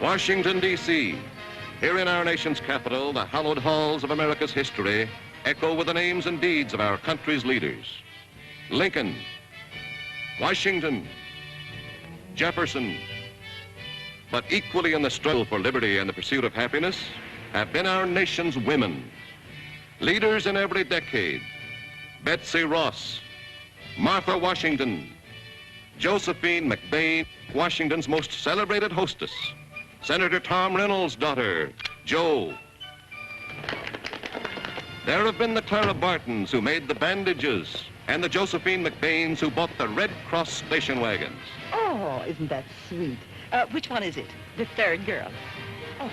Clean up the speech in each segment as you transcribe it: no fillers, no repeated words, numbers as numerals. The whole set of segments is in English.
Washington, D.C. Here in our nation's capital, the hallowed halls of America's history echo with the names and deeds of our country's leaders. Lincoln, Washington, Jefferson. But equally in the struggle for liberty and the pursuit of happiness have been our nation's women. Leaders in every decade. Betsy Ross, Martha Washington, Josephine McBain, Washington's most celebrated hostess, Senator Tom Reynolds' daughter, Jo. There have been the Clara Bartons who made the bandages, and the Josephine McBains who bought the Red Cross station wagons. Oh, isn't that sweet? Which one is it? The third girl. Oh.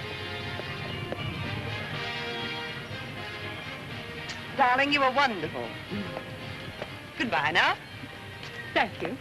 Darling, you were wonderful. Goodbye now. Thank you.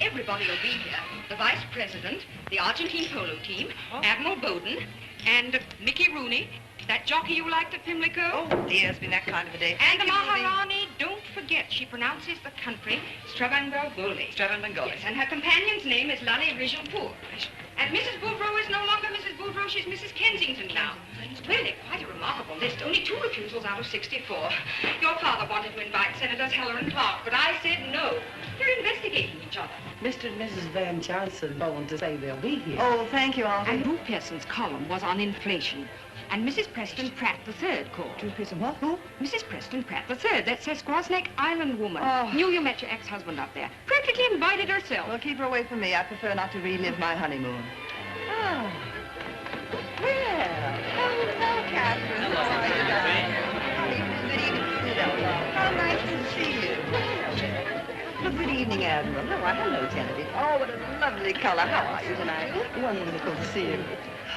Everybody will be here. The Vice President, the Argentine polo team, Admiral Bowden, and Mickey Rooney, that jockey you liked at Pimlico. Oh, dear, it's been that kind of a day. And the Maharani, don't forget, she pronounces the country Stravangogoli. Stravangogoli. Yes, and her companion's name is Lally Rigenpour. And Mrs. Boudreau is no longer Mrs. Boudreau, she's Mrs. Kensington now. Really, quite a remarkable list. Only 2 refusals out of 64. Your father wanted to invite Senators Heller and Clark, but I said no. They're investigating each other. Mr. and Mrs. Van Johnson phoned to say they'll be here. Oh, thank you, Auntie. And Drew Pearson's column was on inflation. And Mrs. Preston Pratt III called. Drew Pearson, what? Who? Mrs. Preston Pratt III, that Squawsneck Island woman. Oh. Knew you met your ex-husband up there. Practically invited herself. Well, keep her away from me. I prefer not to relive my honeymoon. Oh. Well, hello, Catherine. Hello, How are you, Mrs. darling? Good evening, Stella. How nice to see you. Well, good evening, Admiral. Oh, hello, Genevieve. Oh, what a lovely color. How are you tonight? Wonderful to see you.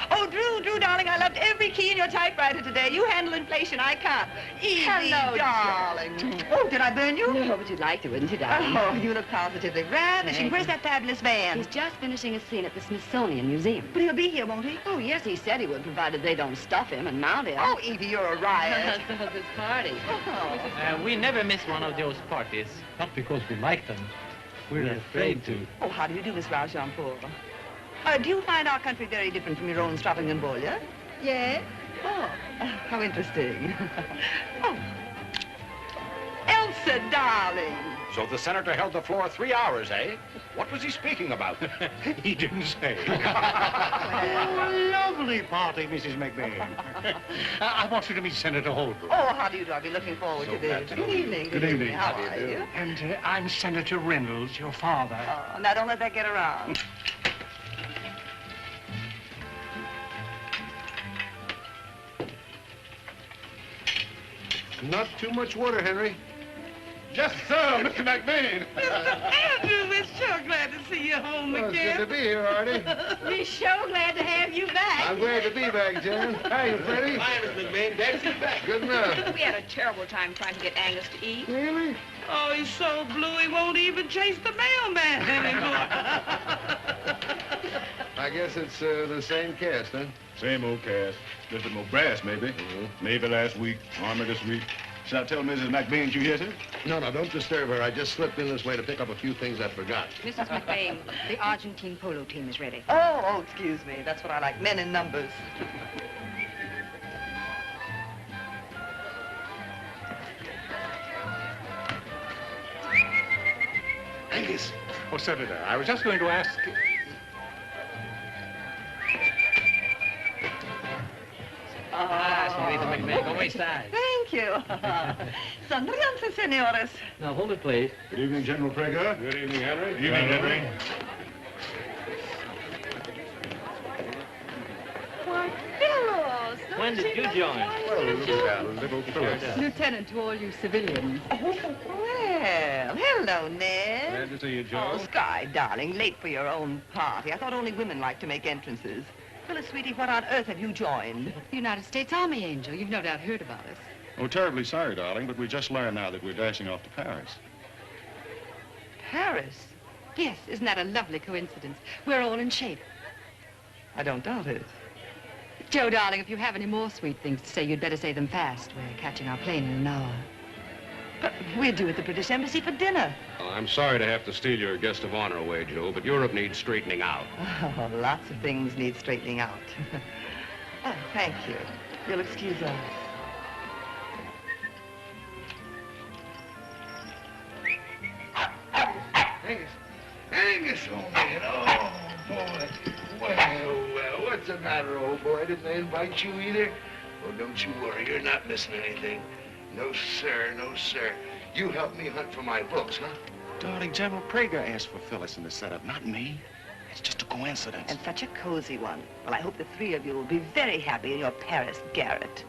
Oh, Drew, darling, I loved every key in your typewriter today. You handle inflation, I can't. Evie, Hello, darling. Oh, did I burn you? No, but you'd like to, wouldn't you, darling? Oh, you look positively ravishing. Where's that fabulous van? He's just finishing a scene at the Smithsonian Museum. But he'll be here, won't he? Oh, yes, he said he would, provided they don't stuff him and mount him. Oh, Evie, you're a riot. So this party. Oh. We never miss one of Joe's parties. Not because we like them. We're afraid to. Oh, how do you do, Miss Valjean-Paul? Do you find our country very different from your own Stravangogoli? Yes? Oh, how interesting. Oh. Elsa, darling. So the senator held the floor 3 hours, eh? What was he speaking about? He didn't say. Oh, lovely party, Mrs. McBain. I want you to meet Senator Holbrook. Oh, how do you do? I'll be looking forward to this. Good evening. Good evening. How are you? And I'm Senator Reynolds, your father. Oh, now don't let that get around. Not too much water, Henry. Yes, sir, Mr. McBain. Mr. Andrews, we're sure glad to see you home Well, it's again. good to be here, Artie. We're sure glad to have you back. I'm glad to be back, Jan. Hi, Freddie. Hi, Mr. McBain. Glad to see you back. Good enough. We had a terrible time trying to get Angus to eat. Really? Oh, he's so blue he won't even chase the mailman anymore. I guess it's the same cast, huh? Same old cast. Just a more brass, maybe. Navy last week, Army this week. Should I tell Mrs. McBain you here, sir? No, don't disturb her. I just slipped in this way to pick up a few things I forgot. Mrs. McBain, the Argentine polo team is ready. Oh, excuse me. That's what I like. Men in numbers. Angus. Oh, Senator, I was just going to ask... Senorita McBain, go wayside. Thank you. Sonrianse, senores. Now, hold it, please. Good evening, General Prager. Good evening, Henry. Good evening, Henry. Why, fellows. When did you join? Well, little Phillips. Lieutenant, to all you civilians. Well, Well, hello, Ned. Glad to see you, Joe. Oh, Sky, darling, late for your own party. I thought only women like to make entrances. Phyllis, sweetie, what on earth have you joined? The United States Army, Angel. You've no doubt heard about us. Oh, terribly sorry, darling, but we just learned now that we're dashing off to Paris. Paris? Yes, isn't that a lovely coincidence? We're all in shape. I don't doubt it. Joe, darling, if you have any more sweet things to say, you'd better say them fast. We're catching our plane in an hour. But we're due at the British Embassy for dinner. Well, I'm sorry to have to steal your guest of honor away, Joe, but Europe needs straightening out. Oh, lots of things need straightening out. Oh, thank you. You'll excuse us. Angus, old man. Oh, boy. Well, what's the matter, old boy? Didn't I invite you either? Well, don't you worry. You're not missing anything. No, sir. No, sir. You help me hunt for my books, huh? Darling, General Prager asked for Phyllis in the setup, not me. It's just a coincidence. And such a cozy one. Well, I hope the three of you will be very happy in your Paris garret.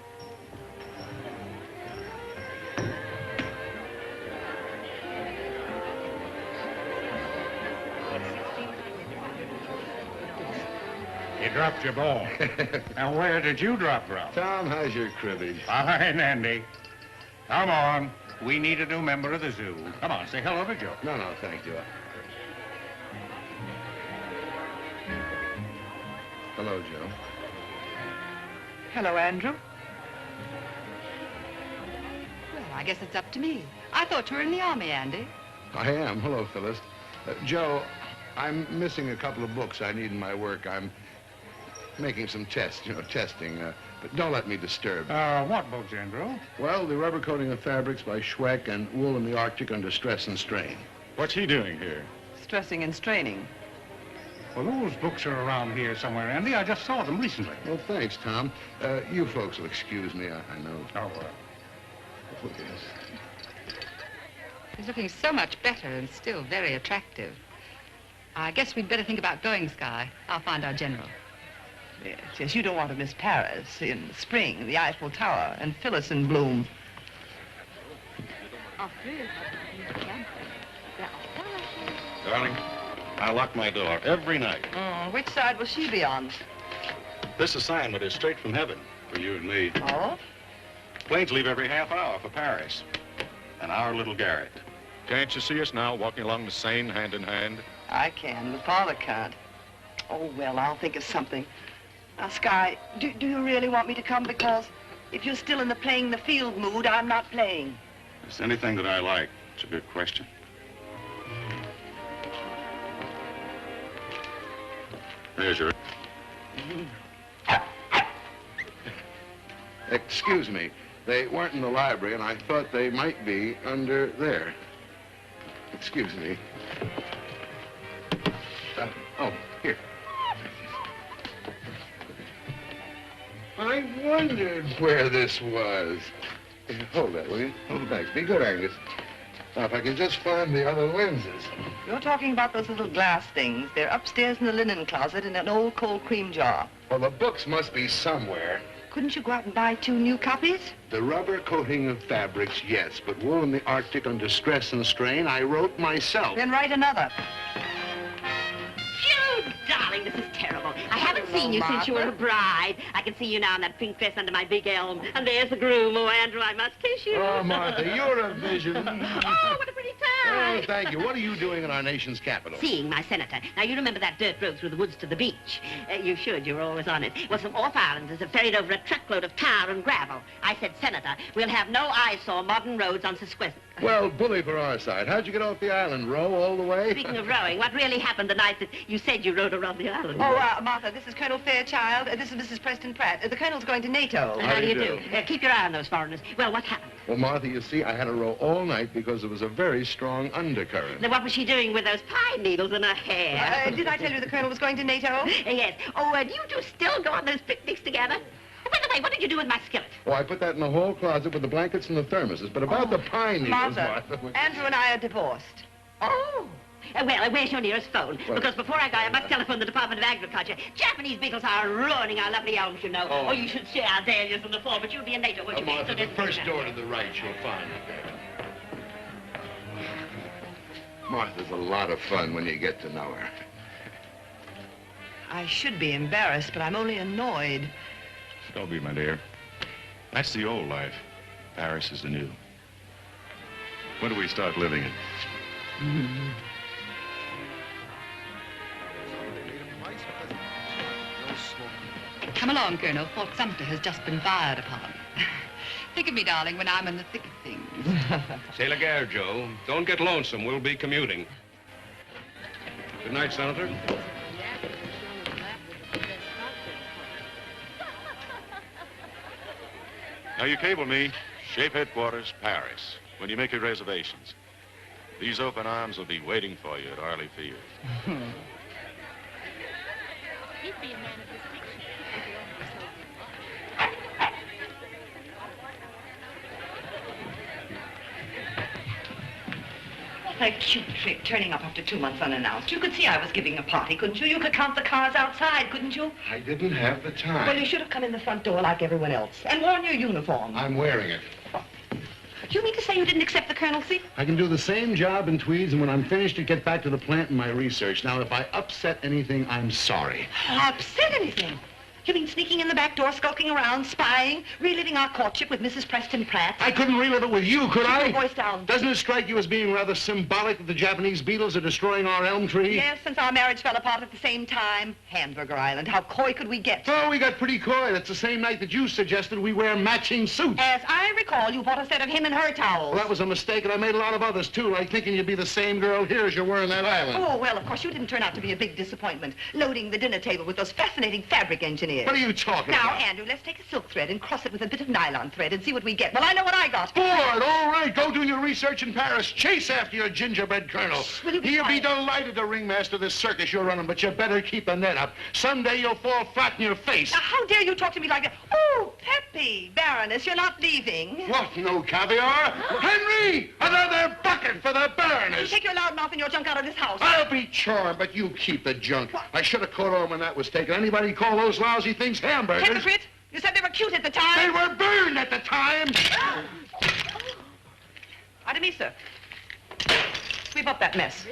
You dropped your ball. Now, where did you drop? Tom, how's your cribbage? Fine, Andy. Come on. We need a new member of the zoo. Come on, say hello to Joe. No, thank you. Hello, Joe. Hello, Andrew. Well, I guess it's up to me. I thought you were in the Army, Andy. I am. Hello, Phyllis. Joe, I'm missing a couple of books I need in my work. I'm making some tests, testing. But don't let me disturb. What books, Andrew? Well, the rubber coating of fabrics by Schweck and Wool in the Arctic under stress and strain. What's he doing here? Stressing and straining. Well, those books are around here somewhere, Andy. I just saw them recently. Well, thanks, Tom. You folks will excuse me, I know. Oh, Yes. He's looking so much better and still very attractive. I guess we'd better think about going, Sky. I'll find our general. Yes, you don't want to miss Paris in the spring, the Eiffel Tower, and Phyllis in bloom. Darling, I lock my door every night. Which side will she be on? This assignment is straight from heaven for you and me. Oh? Planes leave every half hour for Paris. And our little garret. Can't you see us now, walking along the Seine hand in hand? I can, but Father can't. Oh, well, I'll think of something. Now, Sky, do you really want me to come? Because if you're still in the playing the field mood, I'm not playing. It's anything that I like. It's a good question. There's your... Excuse me. They weren't in the library, and I thought they might be under there. Excuse me. Oh, here. I wondered where this was. Hold that, will you? Oh, thanks. Be good, Angus. Now, if I can just find the other lenses. You're talking about those little glass things. They're upstairs in the linen closet in an old cold cream jar. Well, the books must be somewhere. Couldn't you go out and buy 2 new copies? The rubber coating of fabrics, yes, but Wool in the Arctic under stress and strain, I wrote myself. Then write another. Phew, darling, this is terrible. I haven't seen you since you were a bride. I can see you now in that pink dress under my big elm. And there's the groom. Oh, Andrew, I must kiss you. Oh, Martha, you're a vision. Oh, what a pretty tie. Oh, thank you. What are you doing in our nation's capital? Seeing my senator. Now, you remember that dirt road through the woods to the beach? You should. You were always on it. Well, some off-islanders have ferried over a truckload of tar and gravel. I said, Senator, we'll have no eyesore modern roads on Sesquescent. Well, bully for our side. How'd you get off the island? Row all the way? Speaking of rowing, what really happened the night that you said you rowed around the island? Oh, Martha, this is Colonel Fairchild. This is Mrs. Preston Pratt. The Colonel's going to NATO. How do you do? Keep your eye on those foreigners. Well, what happened? Well, Martha, you see, I had to row all night because there was a very strong undercurrent. Now, what was she doing with those pine needles in her hair? Did I tell you the Colonel was going to NATO? Yes. Oh, do you two still go on those picnics together? By the way, what did you do with my skillet? Oh, I put that in the hall closet with the blankets and the thermoses. But about the pine needles, Martha, Andrew and I are divorced. Oh. Well, where's your nearest phone? Well, because before I go, I must telephone the Department of Agriculture. Japanese beetles are ruining our lovely elms, you know. Oh, you should see our dahlias in the fall, but you'll be in NATO, won't you? Martha, the first door to the right, you'll find it Martha's a lot of fun when you get to know her. I should be embarrassed, but I'm only annoyed. Don't be, my dear. That's the old life. Paris is the new. When do we start living it? Come along, Colonel. Fort Sumter has just been fired upon. Think of me, darling, when I'm in the thick of things. C'est la guerre, Joe. Don't get lonesome. We'll be commuting. Good night, Senator. Now, you cable me, Shape Headquarters, Paris, when you make your reservations. These open arms will be waiting for you at Arley Field. He'd be a man of distinction. What a cute trick, turning up after 2 months unannounced. You could see I was giving a party, couldn't you? You could count the cars outside, couldn't you? I didn't have the time. Well, you should have come in the front door like everyone else and worn your uniform. I'm wearing it. Do you mean to say you didn't accept the colonelcy? I can do the same job in tweeds, and when I'm finished, to get back to the plant and my research. Now, if I upset anything, I'm sorry. Upset anything? You mean sneaking in the back door, skulking around, spying, reliving our courtship with Mrs. Preston Pratt? I couldn't relive it with you, could I? Keep your voice down. Doesn't it strike you as being rather symbolic that the Japanese beetles are destroying our elm tree? Yes, since our marriage fell apart at the same time. Hamburger Island, how coy could we get? Oh, we got pretty coy. That's the same night that you suggested we wear matching suits. As I recall, you bought a set of him and her towels. Well, that was a mistake, and I made a lot of others, too, like thinking you'd be the same girl here as you were in that island. Oh, well, of course, you didn't turn out to be a big disappointment, loading the dinner table with those fascinating fabric engineers. What are you talking about? Now, Andrew, let's take a silk thread and cross it with a bit of nylon thread and see what we get. Well, I know what I got. Bored, all right. Go do your research in Paris. Chase after your gingerbread colonel. Will you be He'll be quiet? delighted to ringmaster this circus you're running, but you better keep the net up. Someday you'll fall flat in your face. Now, how dare you talk to me like that? Oh, Peppy, Baroness, you're not leaving. What, no caviar? Henry, another bucket for the You Baroness. take your loud mouth and your junk out of this house. I'll be charmed, but you keep the junk. I should have caught on when that was taken. Anybody call those lousy things hamburgers? Hypocrite, you said they were cute at the time. They were burned at the time. Artemisa, sweep up that mess.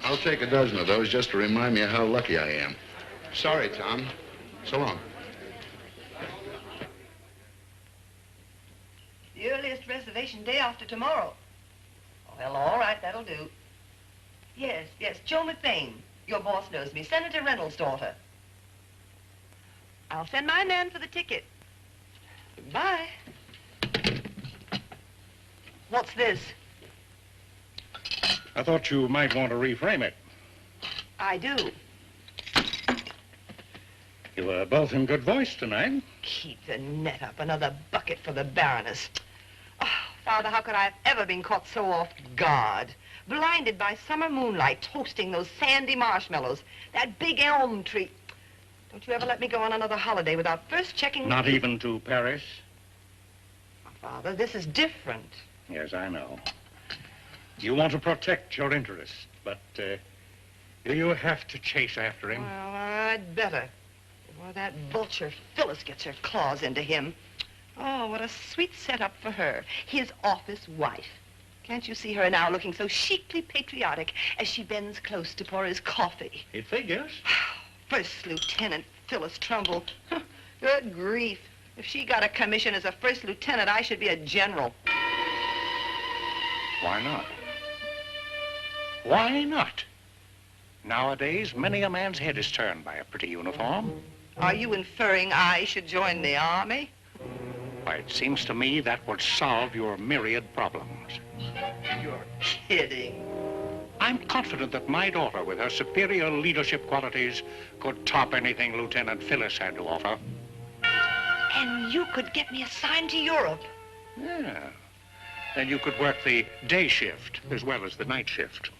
I'll take a dozen of those just to remind me of how lucky I am. Sorry, Tom. So long. The earliest reservation day after tomorrow. Well, all right, that'll do. Yes, Jo McBain. Your boss knows me, Senator Reynolds' daughter. I'll send my man for the ticket. Goodbye. What's this? I thought you might want to reframe it. I do. You were both in good voice tonight. Keep the net up. Another bucket for the Baroness. Oh, Father, how could I have ever been caught so off guard? Blinded by summer moonlight, toasting those sandy marshmallows. That big elm tree. Don't you ever let me go on another holiday without first checking... Not even to Paris? Father, this is different. Yes, I know. You want to protect your interests, but you have to chase after him. Well, I'd better. Before that vulture Phyllis gets her claws into him. Oh, what a sweet setup for her. His office wife. Can't you see her now looking so chicly patriotic as she bends close to pour his coffee? It figures. First Lieutenant Phyllis Trumbull. Good grief. If she got a commission as a first lieutenant, I should be a general. Why not? Why not? Nowadays, many a man's head is turned by a pretty uniform. Are you inferring I should join the army? Why, it seems to me that would solve your myriad problems. You're kidding. I'm confident that my daughter, with her superior leadership qualities, could top anything Lieutenant Phyllis had to offer. And you could get me assigned to Europe. Yeah. Then you could work the day shift as well as the night shift.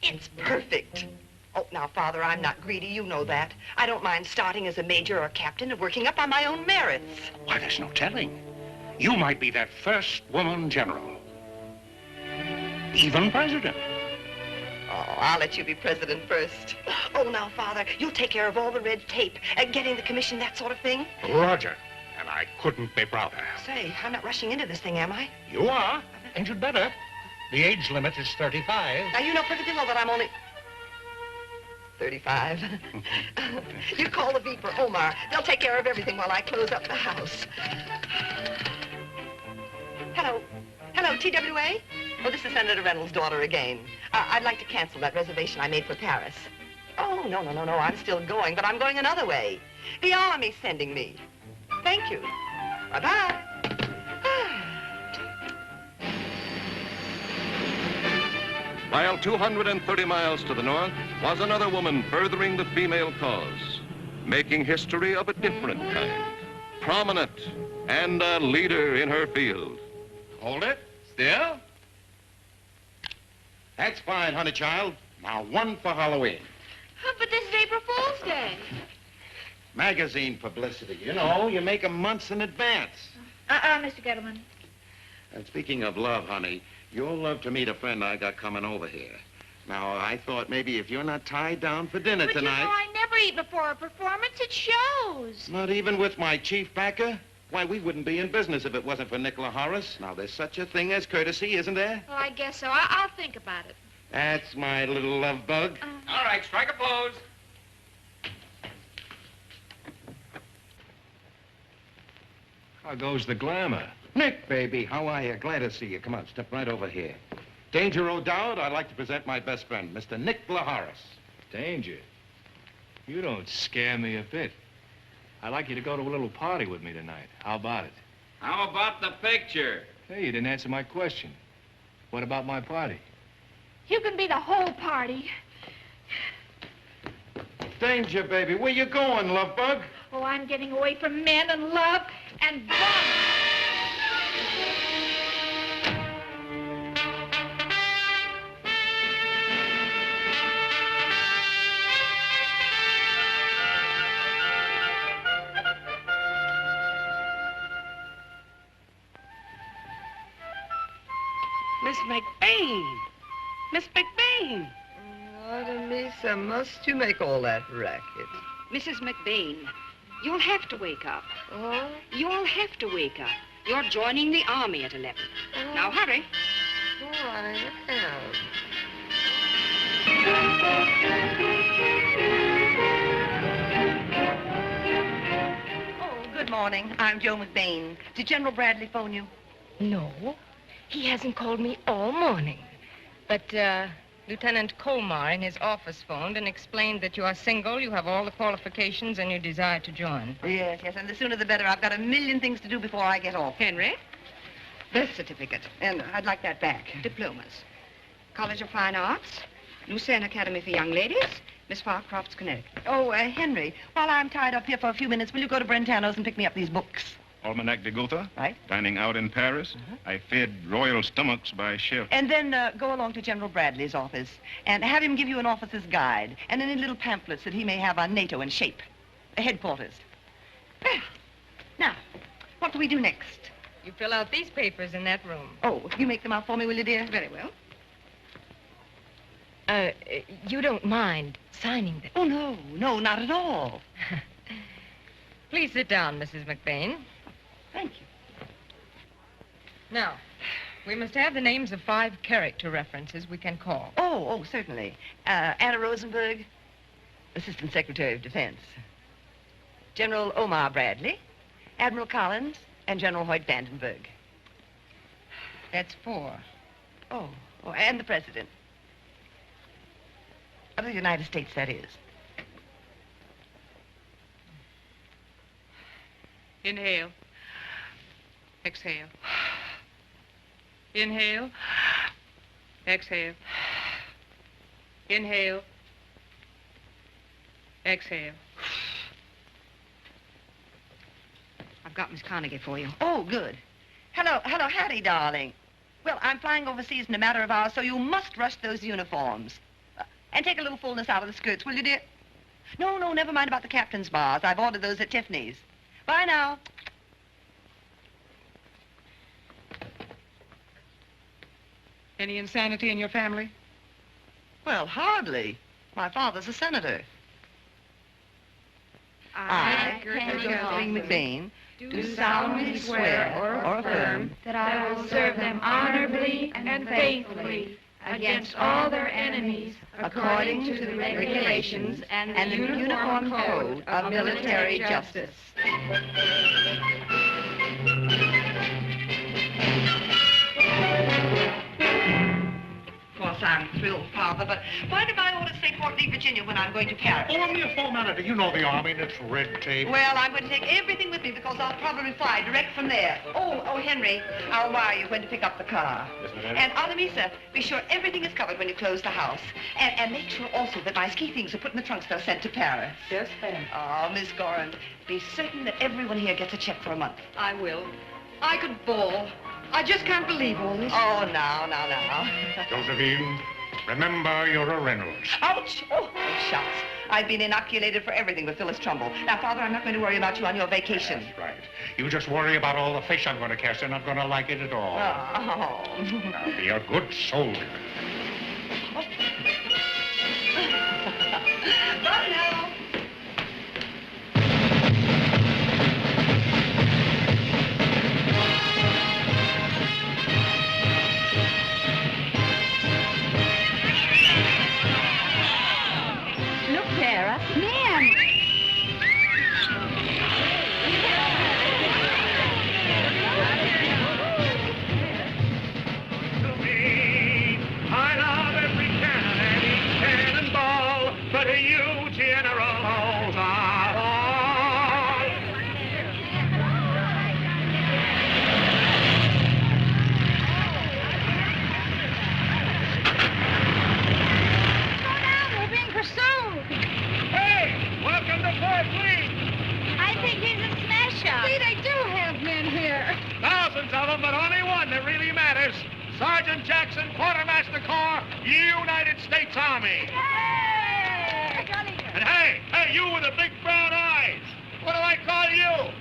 It's perfect. Oh, now, Father, I'm not greedy. You know that. I don't mind starting as a major or a captain and working up on my own merits. Why, there's no telling. You might be that first woman general. Even president. Oh, I'll let you be president first. Oh, now, Father, you'll take care of all the red tape, getting the commission, that sort of thing. Roger. And I couldn't be prouder. Say, I'm not rushing into this thing, am I? You are, and you'd better. The age limit is 35. Now, you know perfectly well that I'm only 35. You call the beeper, Omar. They'll take care of everything while I close up the house. Hello. Hello, TWA? Oh, this is Senator Reynolds' daughter again. I'd like to cancel that reservation I made for Paris. Oh, no. I'm still going, but I'm going another way. The Army's sending me. Thank you. Bye-bye. While 230 miles to the north was another woman furthering the female cause, making history of a different kind, prominent and a leader in her field. Hold it. Still? That's fine, honey child. Now, one for Halloween. Oh, but this is April Fool's Day. Magazine publicity. You know, you make 'em months in advance. Mr. Gettleman. And speaking of love, honey, you'll love to meet a friend I got coming over here. Now, I thought maybe if you're not tied down for dinner But tonight... you know, I never eat before a performance. It shows. Not even with my chief backer? Why, we wouldn't be in business if it wasn't for Nicola Horace. Now, there's such a thing as courtesy, isn't there? Well, I guess so. I'll think about it. That's my little love bug. All right, strike a pose. How goes the glamour? Nick, baby, how are you? Glad to see you. Come on, step right over here. Danger O'Dowd, I'd like to present my best friend, Mr. Nicola Horace. Danger? You don't scare me a bit. I'd like you to go to a little party with me tonight. How about it? How about the picture? Hey, you didn't answer my question. What about my party? You can be the whole party. Danger, baby. Where you going, love bug? Oh, I'm getting away from men and love and bombs. Miss McBain. Miss McBain. Artemisa, must you make all that racket? Mrs. McBain, you'll have to wake up. Oh? You'll have to wake up. You're joining the army at 11. Now, hurry. Oh, I am. Oh, good morning. I'm Jo McBain. Did General Bradley phone you? No, he hasn't called me all morning. But, Lieutenant Colmar in his office phoned and explained that you are single, you have all the qualifications, and you desire to join. Yes, and the sooner the better. I've got a million things to do before I get off. Henry? Birth certificate. And I'd like that back. Diplomas. College of Fine Arts, Lucerne Academy for Young Ladies, Miss Farcroft's, Connecticut. Oh, Henry, while I'm tied up here for a few minutes, will you go to Brentano's and pick me up these books? Almanac de Gotha. Right. Dining out in Paris. I fed royal stomachs by ship. And then go along to General Bradley's office and have him give you an officer's guide and any little pamphlets that he may have on NATO and SHAPE, the headquarters. Well, now, what do we do next? You fill out these papers in that room. Oh, you make them out for me, will you, dear? Very well. You don't mind signing them? Oh, no, not at all. Please sit down, Mrs. McBain. Thank you. Now, we must have the names of 5 character references we can call. Oh, certainly. Anna Rosenberg, Assistant Secretary of Defense. General Omar Bradley, Admiral Collins, and General Hoyt Vandenberg. That's 4. Oh, and the President. Of the United States, that is. Inhale. Exhale. Inhale. Exhale. Inhale. Exhale. I've got Miss Carnegie for you. Oh, good. Hello, Hattie, darling. Well, I'm flying overseas in a matter of hours, so you must rush those uniforms. And take a little fullness out of the skirts, will you, dear? No, never mind about the captain's bars. I've ordered those at Tiffany's. Bye now. Any insanity in your family? Well, hardly. My father's a senator. I, Josephine McBain, do solemnly swear or affirm that I will serve them honorably and faithfully against all their enemies, according to the regulations and the uniform code of military justice. Of course, I'm thrilled, Father, but why do my orders say Fort Lee, Virginia, when I'm going to Paris? Oh, only a formality. You know the Army, and it's red tape. Well, I'm going to take everything with me because I'll probably fly direct from there. Oh, Henry, I'll wire you when to pick up the car. Yes, madam. And Artemisa, be sure everything is covered when you close the house. And make sure also that my ski things are put in the trunks they're sent to Paris. Yes, ma'am. Oh, Miss Gorin, be certain that everyone here gets a check for a month. I will. I could bawl. I just can't believe all this. Oh, now. Josephine, remember you're a Reynolds. Ouch! Oh, shucks. I've been inoculated for everything with Phyllis Trumbull. Now, Father, I'm not going to worry about you on your vacation. That's right. You just worry about all the fish I'm going to catch. They're not going to like it at all. Oh. Now, be a good soldier. Bye now. Sarah. Ma'am. I love every cannon and each cannonball, but you, generals, are all. Slow down, we're being pursued. Hey, welcome to Fort Lee. I think he's a smash-up. See, they do have men here. Thousands of them, but only one that really matters. Sergeant Jackson, Quartermaster Corps, United States Army. Hey! And hey, you with the big brown eyes. What do I call you?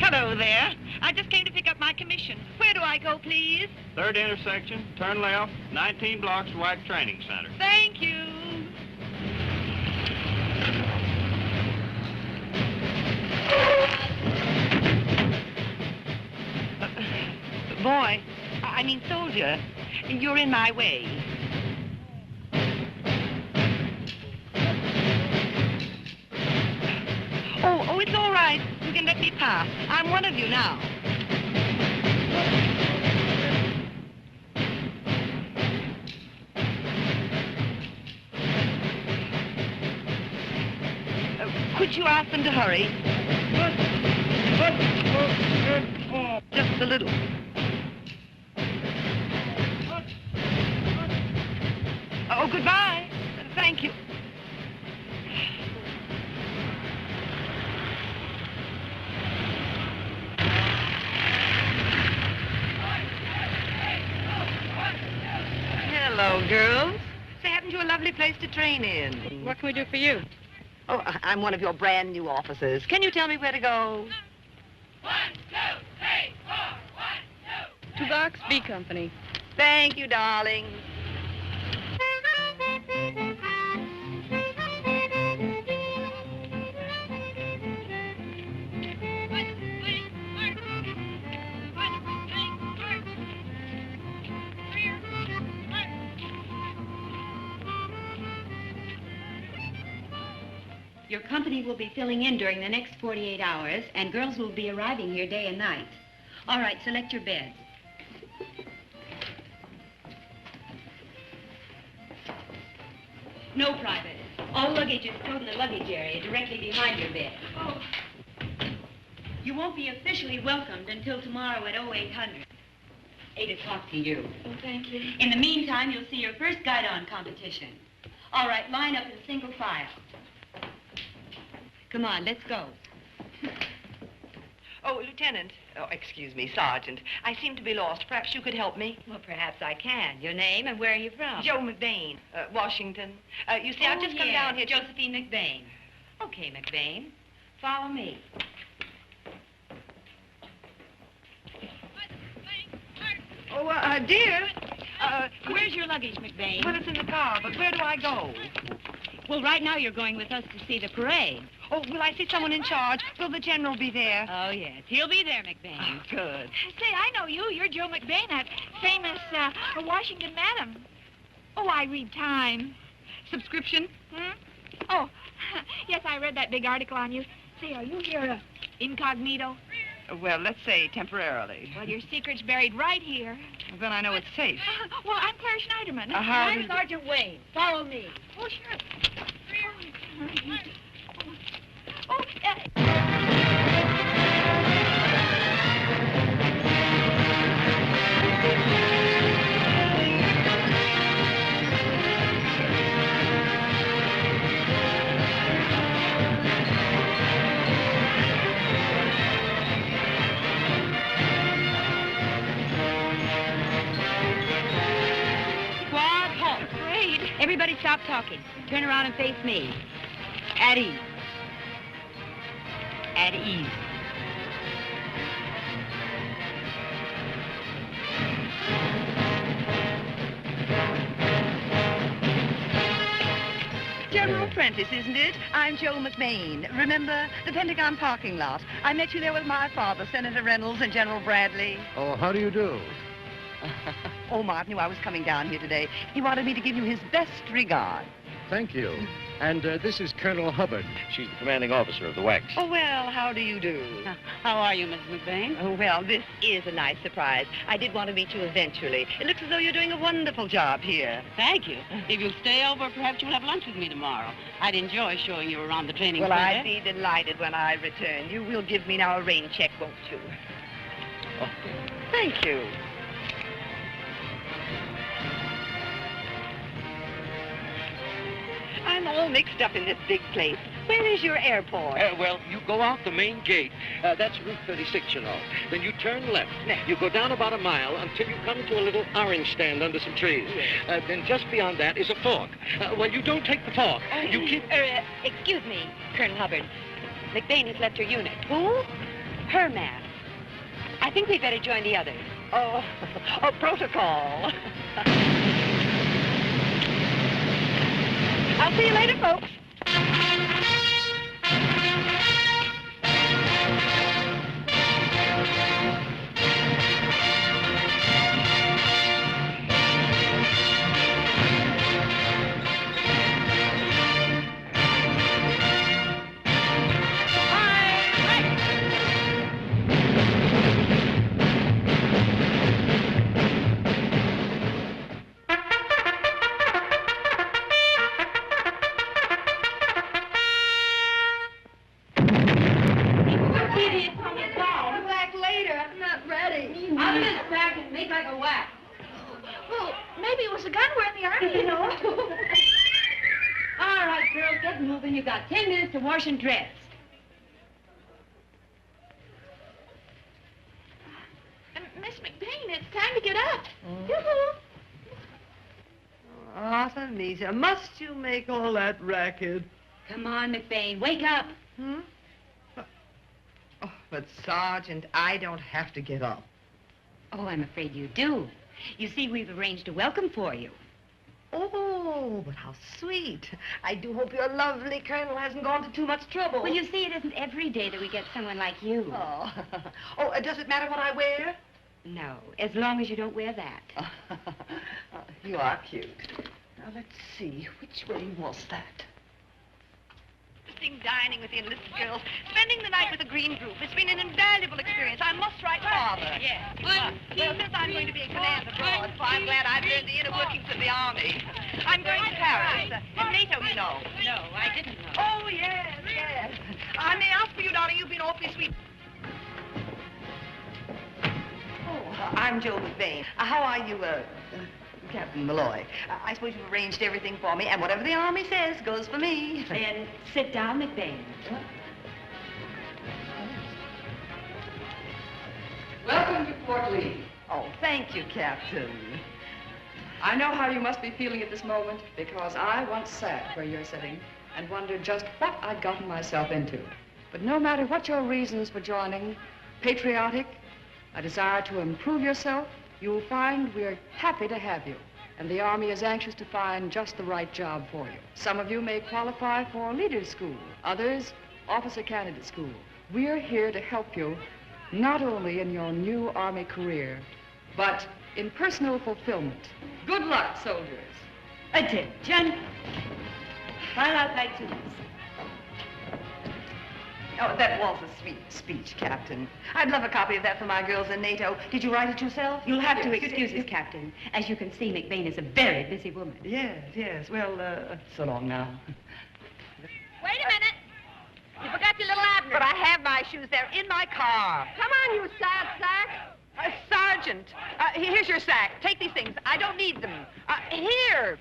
Hello there. I just came to pick up my commission. Where do I go, please? Third intersection, turn left, 19 blocks, WAC Training Center. Thank you. Boy, I mean soldier, you're in my way. Oh, it's all right. You can let me pass. I'm one of you now. Could you ask them to hurry? Just a little. Oh, goodbye. Thank you. Hello, girls. Say, haven't you a lovely place to train in? What can we do for you? Oh, I'm one of your brand new officers. Can you tell me where to go? 1, 2, 3, 4, 1, 2. 2 Box B Company. Thank you, darling. Your company will be filling in during the next 48 hours, and girls will be arriving here day and night. All right, select your beds. No private. All luggage is stored in the luggage area directly behind your bed. Oh. You won't be officially welcomed until tomorrow at 0800. 8 o'clock to you. Oh, thank you. In the meantime, you'll see your first guide-on competition. All right, line up in single file. Come on, let's go. Oh, Lieutenant. Oh, excuse me, Sergeant. I seem to be lost. Perhaps you could help me? Well, perhaps I can. Your name and where are you from? Jo McBain, Washington. You see, I've just come down here. Josephine McBain. Okay, McBain. Follow me. Oh, dear. Where's your luggage, McBain? Well, it's in the car, but where do I go? Well, right now you're going with us to see the parade. Oh, will I see someone in charge? Will the general be there? Oh, yes. He'll be there, McBain. Oh, good. Say, I know you. You're Jo McBain, that famous Washington madam. Oh, I read Time. Subscription? Oh, yes, I read that big article on you. Say, are you here incognito? Well, let's say temporarily. Well, your secret's buried right here. Well, then I know it's safe. Well, I'm Claire Schneiderman. How I'm Sergeant Wayne. Follow me. Oh, sure. Everybody stop talking. Turn around and face me. At ease. At ease. General Prentice, isn't it? I'm Jo McBain. Remember the Pentagon parking lot? I met you there with my father, Senator Reynolds, and General Bradley. Oh, how do you do? Omar knew I was coming down here today. He wanted me to give you his best regards. Thank you. And this is Colonel Hubbard. She's the commanding officer of the WAC. Oh, well, how do you do? How are you, Mrs. McBain? Oh, well, this is a nice surprise. I did want to meet you eventually. It looks as though you're doing a wonderful job here. Thank you. If you'll stay over, perhaps you'll have lunch with me tomorrow. I'd enjoy showing you around the training center. Well, I'd be delighted when I return. You will give me now a rain check, won't you? Oh. Thank you. I'm all mixed up in this big place. Where is your airport? Well, you go out the main gate. That's Route 36, you know. Then you turn left. You go down about a mile until you come to a little orange stand under some trees. Then just beyond that is a fork. Well, you don't take the fork. You keep... Excuse me, Colonel Hubbard. McBain has left her unit. Who? Her man. I think we'd better join the others. Oh, protocol. I'll see you later, folks. I'll just back and make like a whack. Well, maybe it was a gun we're in the army, you know. All right, girls, get moving. You've got 10 minutes to wash and dress. Miss McBain, it's time to get up. Artemisia, must you make all that racket? Come on, McBain, wake up. Oh, but, Sergeant, I don't have to get up. Oh, I'm afraid you do. You see, we've arranged a welcome for you. Oh, but how sweet. I do hope your lovely colonel hasn't gone to too much trouble. Well, you see, it isn't every day that we get someone like you. Oh, does it matter what I wear? No, as long as you don't wear that. You are cute. Now, let's see. Which way was that? Dining with the enlisted girls, spending the night with a green group. It's been an invaluable experience. I must write Father. Yes. Well, since I'm going to be in command abroad, so I'm glad I've learned the inner workings of the army. I'm going to Paris. In NATO, you know. No, I didn't know. Oh, yes, yes. I may ask for you, darling. You've been awfully sweet. Oh, I'm Jo McBain. How are you, Captain Malloy? I suppose you've arranged everything for me, and whatever the Army says goes for me. Then sit down, McBain. Welcome to Fort Lee. Oh, thank you, Captain. I know how you must be feeling at this moment, because I once sat where you're sitting and wondered just what I'd gotten myself into. But no matter what your reasons for joining, patriotic, a desire to improve yourself, you'll find we're happy to have you. And the Army is anxious to find just the right job for you. Some of you may qualify for leader's school, others, officer candidate school. We're here to help you not only in your new Army career, but in personal fulfillment. Good luck, soldiers. Attention. File out like this. Oh, that was a sweet speech, Captain. I'd love a copy of that for my girls in NATO. Did you write it yourself? You'll have to excuse us, Captain. As you can see, McBain is a very busy woman. Yes. Well, so long now. Wait a minute. You forgot your little Abner. But I have my shoes. They're in my car. Come on, you sad sack. Sergeant, here's your sack. Take these things. I don't need them. Here.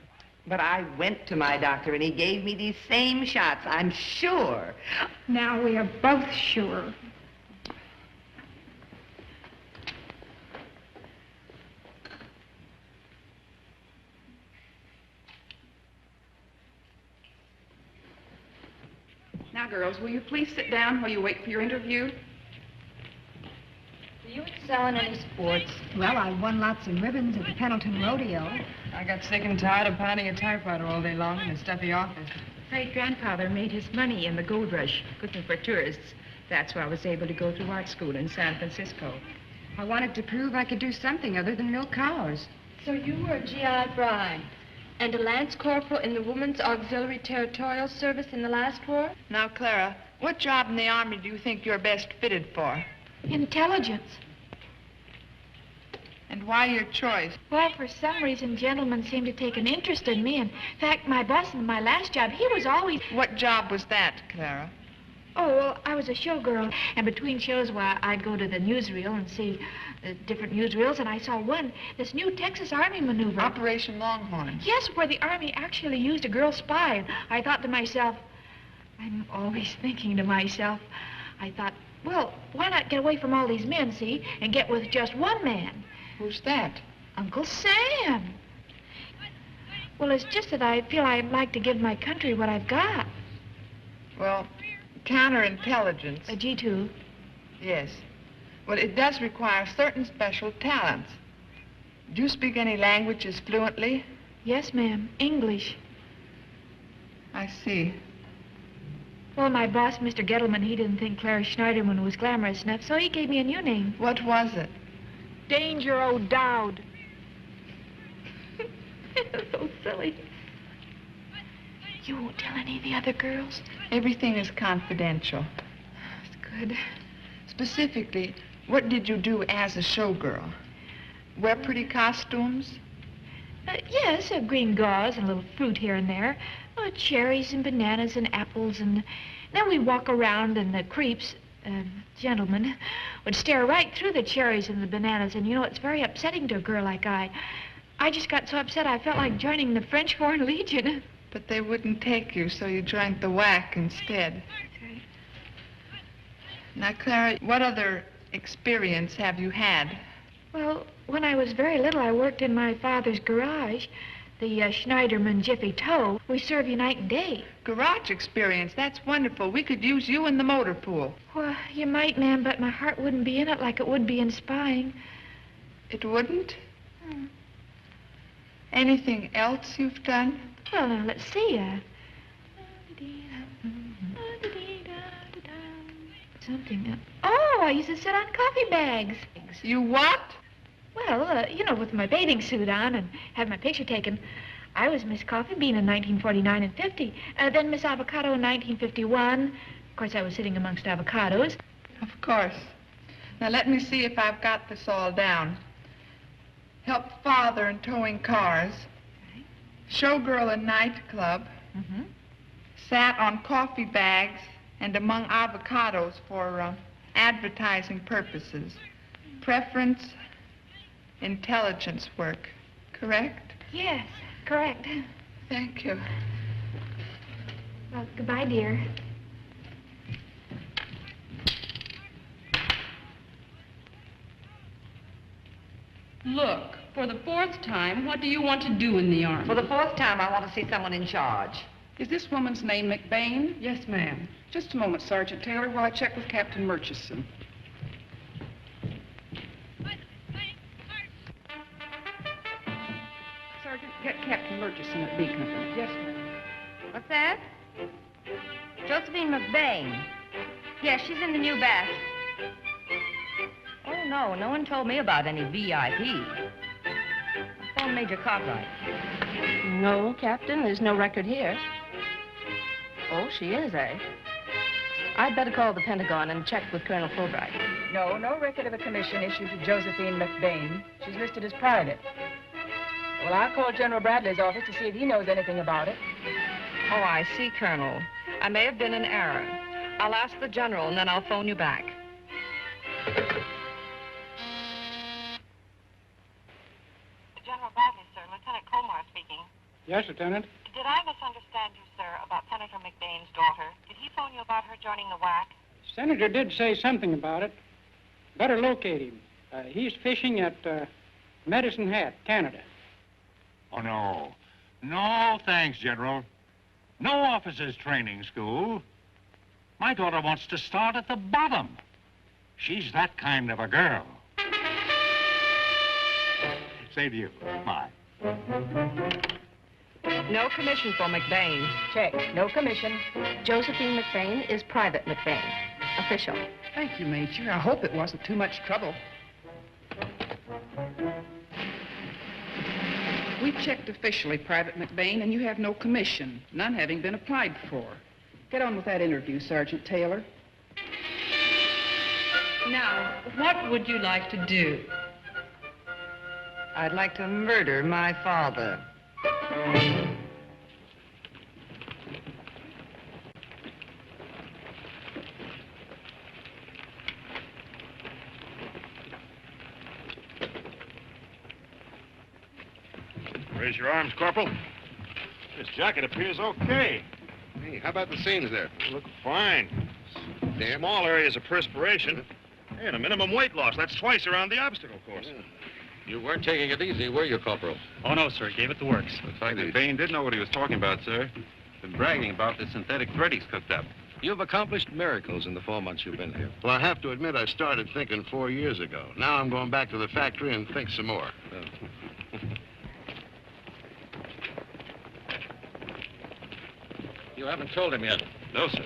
But I went to my doctor, and he gave me these same shots, I'm sure. Now we are both sure. Now, girls, will you please sit down while you wait for your interview? Do you excel in any sports? Well, I won lots of ribbons at the Pendleton Rodeo. I got sick and tired of pounding a typewriter all day long in a stuffy office. Great-grandfather made his money in the gold rush, cooking for tourists. That's why I was able to go to art school in San Francisco. I wanted to prove I could do something other than milk cows. So you were a GI bride and a lance corporal in the Women's Auxiliary Territorial Service in the last war? Now, Clara, what job in the Army do you think you're best fitted for? Intelligence. And why your choice? Well, for some reason, gentlemen seem to take an interest in me. In fact, my boss in my last job, he was always... What job was that, Clara? Oh, well, I was a showgirl. And between shows, well, I'd go to the newsreel and see different newsreels. And I saw one, this new Texas Army maneuver. Operation Longhorn. Yes, where the Army actually used a girl spy. And I thought to myself, I'm always thinking to myself, I thought, well, why not get away from all these men, see, and get with just one man? Who's that? Uncle Sam. Well, it's just that I feel I'd like to give my country what I've got. Well, counterintelligence. A G2. Yes. Well, it does require certain special talents. Do you speak any languages fluently? Yes, ma'am. English. I see. Well, my boss, Mr. Gettleman, he didn't think Clara Schneiderman was glamorous enough, so he gave me a new name. What was it? Danger O'Dowd. So silly. You won't tell any of the other girls? Everything is confidential. That's good. Specifically, what did you do as a showgirl? Wear pretty costumes? Yes, green gauze and a little fruit here and there. Cherries and bananas and apples, and then we walk around and the creeps, gentlemen, would stare right through the cherries and the bananas, and you know, it's very upsetting to a girl like I just got so upset I felt like joining the French Foreign Legion. But they wouldn't take you, so you joined the WAC instead. That's right. Now, Clara, what other experience have you had? Well, when I was very little, I worked in my father's garage, the Schneiderman Jiffy Tow. We serve you night and day. Garage experience, that's wonderful. We could use you in the motor pool. Well, you might, ma'am, but my heart wouldn't be in it like it would be in spying. It wouldn't? Anything else you've done? Well, now, let's see. Something. Oh, I used to sit on coffee bags. You what? Well, you know, with my bathing suit on and have my picture taken. I was Miss Coffee Bean in 1949 and 50. Then Miss Avocado in 1951. Of course, I was sitting amongst avocados. Of course. Now, let me see if I've got this all down. Help father in towing cars. Right. Showgirl in nightclub. Mm-hmm. Sat on coffee bags and among avocados for advertising purposes. Preference, intelligence work. Correct? Yes, correct. Thank you. Well, goodbye, dear. Look, for the 4th time, what do you want to do in the Army? For the 4th time, I want to see someone in charge. Is this woman's name McBain? Yes, ma'am. Just a moment, Sergeant Taylor, while I check with Captain Murchison. Captain Murchison at B Company. Yes, ma'am. What's that? Josephine McBain. Yes, she's in the new bath. Oh, no. No one told me about any VIP. I phoned Major Cartwright. No, Captain, there's no record here. Oh, she is, eh? I'd better call the Pentagon and check with Colonel Fulbright. No, no record of a commission issued to Josephine McBain. She's listed as private. Well, I'll call General Bradley's office to see if he knows anything about it. Oh, I see, Colonel. I may have been in error. I'll ask the General, and then I'll phone you back. General Bradley, sir. Lieutenant Colmar speaking. Yes, Lieutenant. Did I misunderstand you, sir, about Senator McBain's daughter? Did he phone you about her joining the WAC? Senator did say something about it. Better locate him. He's fishing at Medicine Hat, Canada. Oh, no. No, thanks, General. No officers' training school. My daughter wants to start at the bottom. She's that kind of a girl. Same to you. Bye. No commission for McBain. Check. No commission. Josephine McBain is Private McBain. Official. Thank you, Major. I hope it wasn't too much trouble. We checked officially, Private McBain, and you have no commission, none having been applied for. Get on with that interview, Sergeant Taylor. Now, what would you like to do? I'd like to murder my father. Raise your arms, Corporal. This jacket appears okay. Hey, how about the seams there? Look fine. Small areas of perspiration. Hey, and a minimum weight loss. That's twice around the obstacle course. Yeah. You weren't taking it easy, were you, Corporal? Oh, no, sir. Gave it the works. Looks like McBain did know what he was talking about, sir. Been bragging about the synthetic thread he's cooked up. You've accomplished miracles in the 4 months you've been here. Well, I have to admit I started thinking 4 years ago. Now I'm going back to the factory and think some more. You haven't told him yet. No, sir.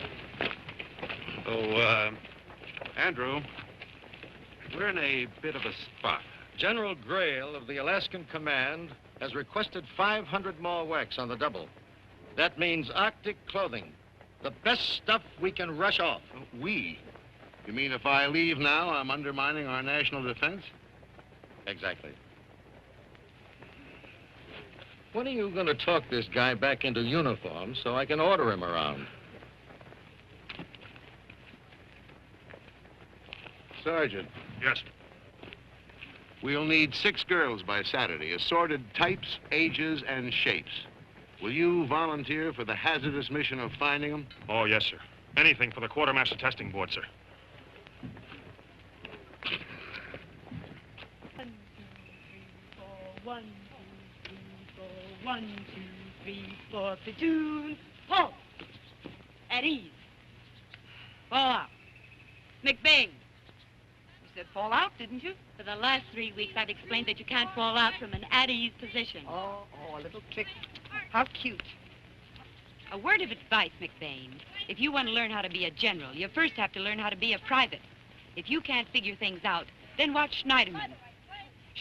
So, Andrew, we're in a bit of a spot. General Grail of the Alaskan Command has requested 500 more WACs on the double. That means Arctic clothing. The best stuff we can rush off. We? You mean if I leave now, I'm undermining our national defense? Exactly. When are you going to talk this guy back into uniform so I can order him around? Sergeant. Yes. We'll need 6 girls by Saturday, assorted types, ages, and shapes. Will you volunteer for the hazardous mission of finding them? Oh, yes, sir. Anything for the Quartermaster Testing Board, sir. 1, 2, 3, 4. 1, 2, 3, 4. Platoon. Halt. At ease. Fall out. McBain. You said fall out, didn't you? For the last 3 weeks, I've explained that you can't fall out from an at-ease position. Oh, a little trick. How cute. A word of advice, McBain. If you want to learn how to be a general, you first have to learn how to be a private. If you can't figure things out, then watch Schneiderman.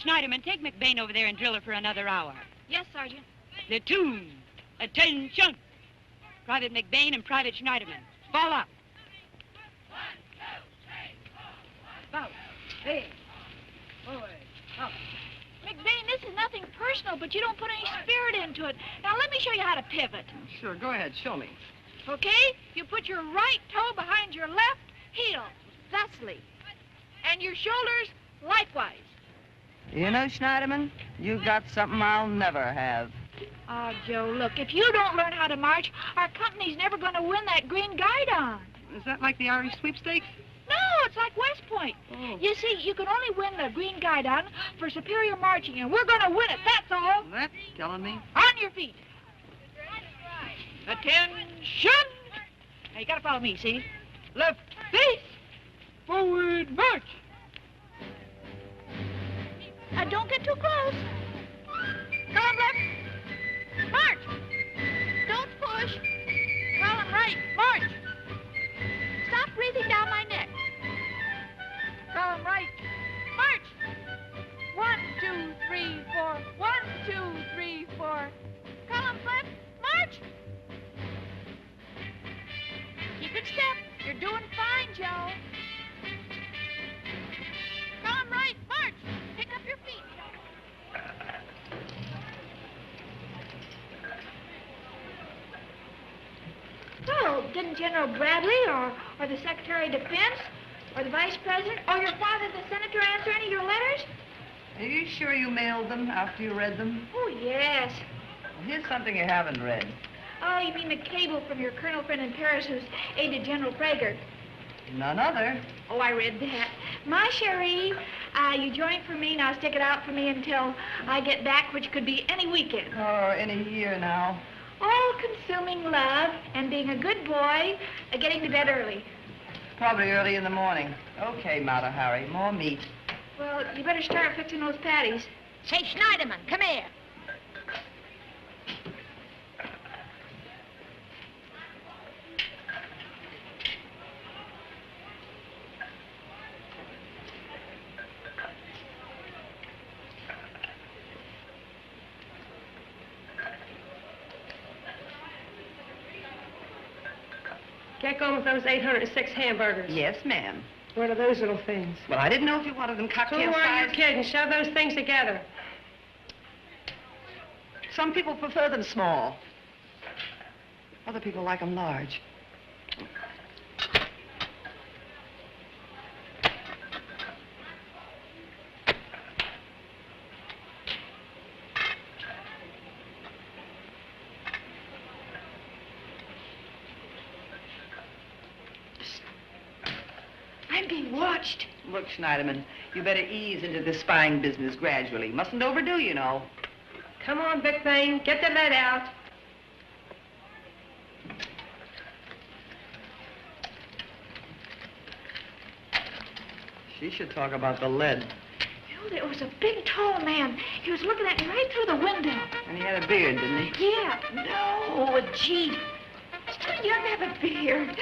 Schneiderman, take McBain over there and drill her for another hour. Yes, Sergeant. Platoon. Attention. Private McBain and Private Schneiderman. Fall out. 1, 2, 3, 4. About. Hey. Forward. Up. McBain, this is nothing personal, but you don't put any spirit into it. Now, let me show you how to pivot. Sure, go ahead, show me. Okay? You put your right toe behind your left heel, thusly. And your shoulders likewise. You know, Schneiderman, you've got something I'll never have. Oh, Joe, look, if you don't learn how to march, our company's never going to win that green guidon. Is that like the Irish sweepstakes? No, it's like West Point. Oh. You see, you can only win the green guidon for superior marching, and we're going to win it, that's all. That's telling me. On your feet. Attention! Now, you got to follow me, see? Left face, forward march. Now, don't get too close. Come on, left. March! Don't push. Column right, march! Stop breathing down my neck. Column right, march! 1, 2, 3, 4. 1, 2, 3, 4. Column left, march! Keep in step. You're doing fine, Joe. Column right, march! Pick up your feet. Well, didn't General Bradley or the Secretary of Defense or the Vice President or your father, the Senator, answer any of your letters? Are you sure you mailed them after you read them? Oh, yes. Well, here's something you haven't read. Oh, you mean the cable from your colonel friend in Paris who's aide to General Prager? None other. Oh, I read that. My cherie, you join for me, now stick it out for me until I get back, which could be any weekend. Or any year now. All-consuming love and being a good boy, getting to bed early. Probably early in the morning. Okay, Mata Hari, more meat. Well, you better start fixing those patties. Say, Schneiderman, come here. Get going with those 806 hamburgers. Yes, ma'am. What are those little things? Well, I didn't know if you wanted them cocktail Who are size. you kidding? Shove those things together. Some people prefer them small. Other people like them large. I'm being watched. Look, Schneiderman, you better ease into this spying business gradually. Mustn't overdo, you know. Come on, McBain. Get the lead out. She should talk about the lead. You know, there was a big, tall man. He was looking at me right through the window. And he had a beard, didn't he? Yeah. No, a Jeep. He's too young to have a beard.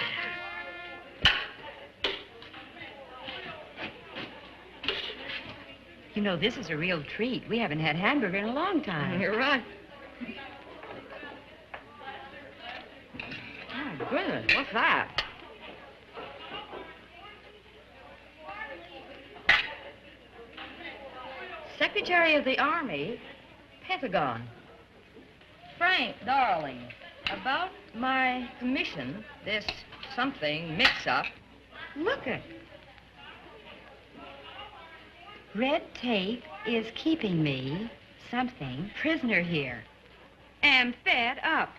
You know, this is a real treat. We haven't had hamburger in a long time. You're right. Oh, goodness, what's that? Secretary of the Army, Pentagon. Frank, darling, about my commission, this something mix-up. Look at red tape is keeping me, something, prisoner here. Am fed up.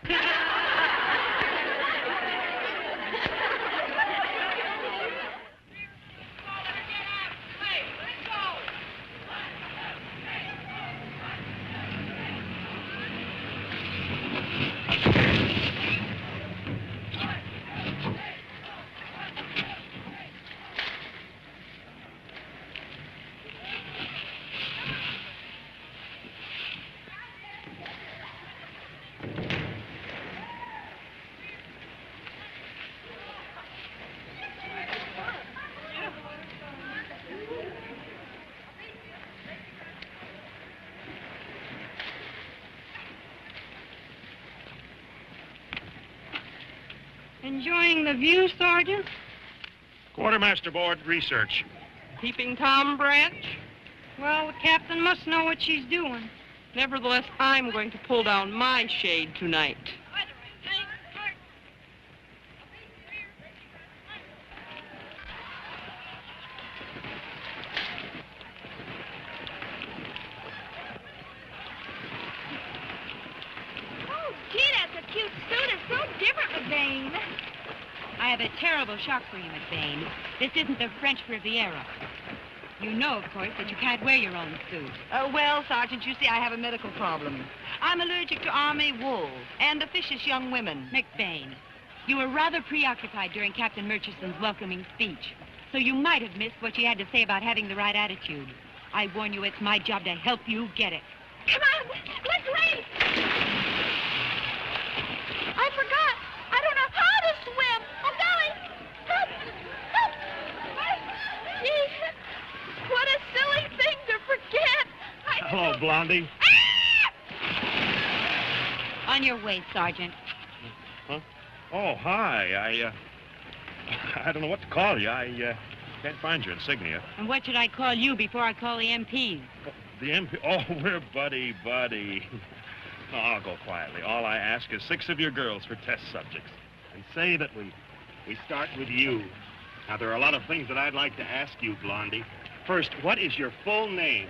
Enjoying the view, Sergeant? Quartermaster board research. Peeping Tom branch? Well, the captain must know what she's doing. Nevertheless, I'm going to pull down my shade tonight. Oh, gee, that's a cute suit. It's so different, McBain. I have a terrible shock for you, McBain. This isn't the French Riviera. You know, of course, that you can't wear your own suit. Well, Sergeant, you see, I have a medical problem. I'm allergic to army wool and officious young women. McBain, you were rather preoccupied during Captain Murchison's welcoming speech, so you might have missed what she had to say about having the right attitude. I warn you, it's my job to help you get it. Come on, let's race. I forgot. I don't know how to swim. Oh, golly. Help. Help. Gee, what a silly thing to forget. Hello, Blondie. On your way, Sergeant. Huh? Oh, hi. I don't know what to call you. I can't find your insignia. And what should I call you before I call the MPs? The MP... Oh, we're buddy. Oh, I'll go quietly. All I ask is 6 of your girls for test subjects. And say that we start with you. Now, there are a lot of things that I'd like to ask you, Blondie. First, what is your full name?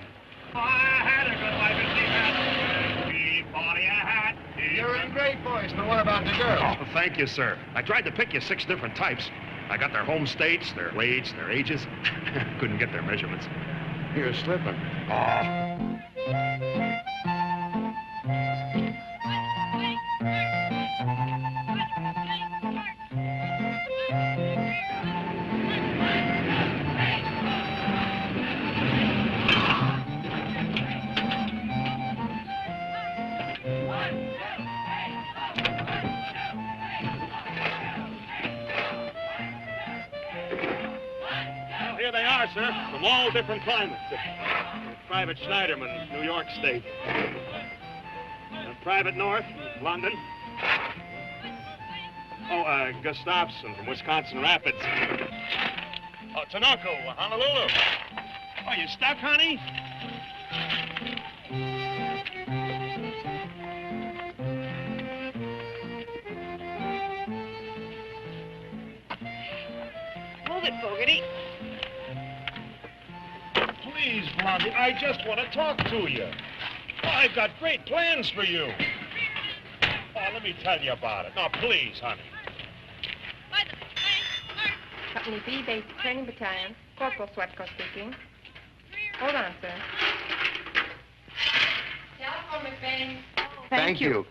Oh, I had a good life and she had a good body. I had... You're in great voice, but what about the girls? Oh, thank you, sir. I tried to pick you 6 different types. I got their home states, their weights, their ages. Couldn't get their measurements. You're slipping. Oh. Here they are, sir, from all different climates. Private Schneiderman, New York State. Private North, London. Oh, Gustafson from Wisconsin Rapids. Oh, Tinoco, Honolulu. Oh, you stuck, honey? Move it, Fogarty. Please, Blondie, I just want to talk to you. Oh, I've got great plans for you. Oh, let me tell you about it. Now, please, honey. Company B, Basic Training Battalion. Corporal Swetko speaking. Hold on, sir. Telephone, McBain. Thank you.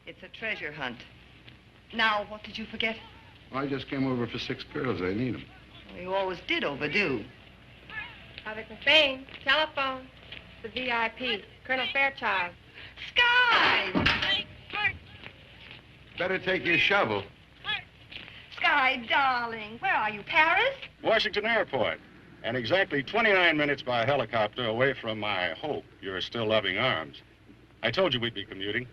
It's a treasure hunt. Now, what did you forget? I just came over for 6 girls. I need them. Well, you always did overdo. Private McBain. Telephone. The VIP. Colonel Fairchild. Sky! Better take your shovel. Sky, darling, where are you, Paris? Washington Airport. And exactly 29 minutes by helicopter away from my hope, your still loving arms. I told you we'd be commuting.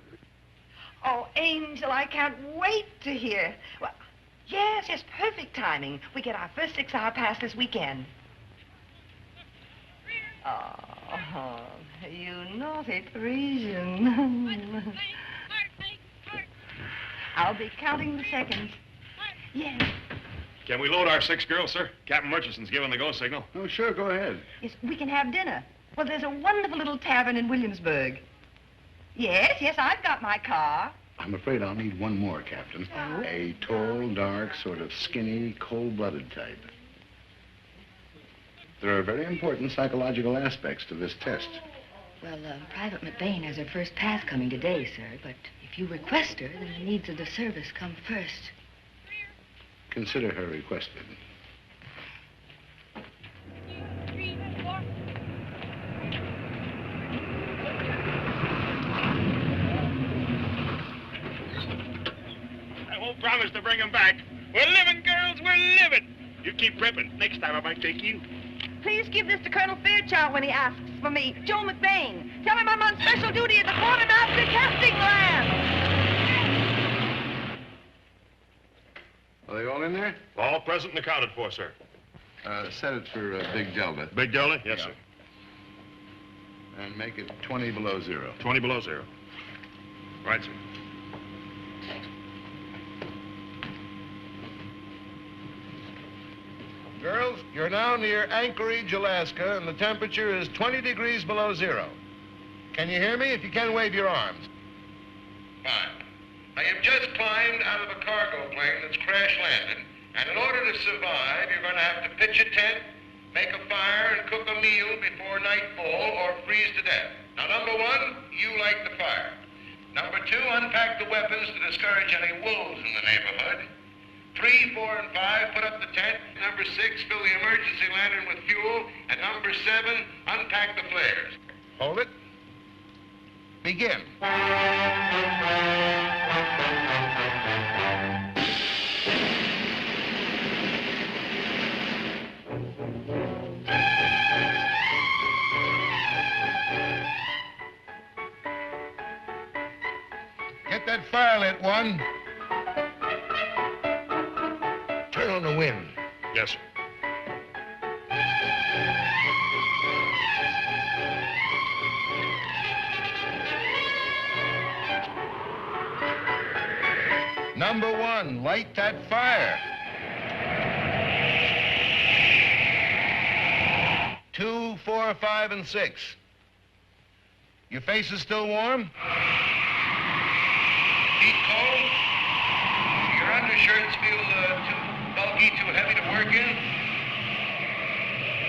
Oh, Angel, I can't wait to hear. Well, yes, perfect timing. We get our first 6-hour pass this weekend. Oh, you naughty Parisian. I'll be counting the seconds. Yes. Can we load our 6 girls, sir? Captain Murchison's giving the go signal. Oh, sure, go ahead. Yes, we can have dinner. Well, there's a wonderful little tavern in Williamsburg. Yes, I've got my car. I'm afraid I'll need one more, Captain. Oh? A tall, dark, sort of skinny, cold-blooded type. There are very important psychological aspects to this test. Well, Private McBain has her first pass coming today, sir, but if you request her, then the needs of the service come first. Consider her requested. I won't promise to bring them back. We're living, girls, we're living. You keep ripping. Next time I might take you. Please give this to Colonel Fairchild when he asks for me. Jo McBain. Tell him I'm on special duty at the quartermaster casting land. Are they all in there? All present and accounted for, sir. Set it for Big Delta. Big Delta? Yes, sir. And make it 20 below 0. 20 below 0. Right, sir. Girls, you're now near Anchorage, Alaska, and the temperature is 20 degrees below 0. Can you hear me? If you can, wave your arms. Fine. I have just climbed out of a cargo plane that's crash landed, and in order to survive, you're going to have to pitch a tent, make a fire, and cook a meal before nightfall or freeze to death. Now, number 1, you light the fire. Number 2, unpack the weapons to discourage any wolves in the neighborhood. 3, 4, and 5, put up the tent. Number 6, fill the emergency lantern with fuel. And number 7, unpack the flares. Hold it. Begin. Get that fire lit, one. Turn on the wind. Yes, sir. Number 1, light that fire. 2, 4, 5, and 6. Your face is still warm? Heat cold? Your undershirts feel too bulky, too heavy to work in?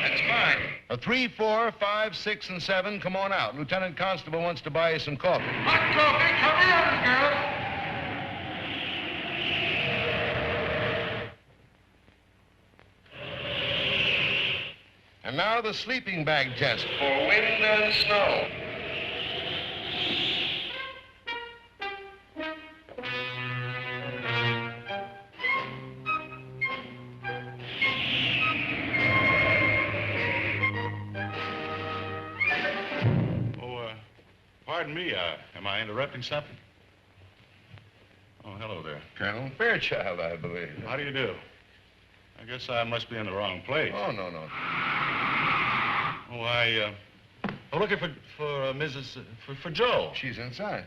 That's fine. 3, 4, 5, 6, and 7, come on out. Lieutenant Constable wants to buy you some coffee. Hot coffee, come on, girl. And now the sleeping bag test. For wind and snow. Pardon me, am I interrupting something? Oh, hello there. Colonel Fairchild, I believe. How do you do? I guess I must be in the wrong place. Oh, no, no. Oh, I'm looking for Mrs. for Jo. She's inside.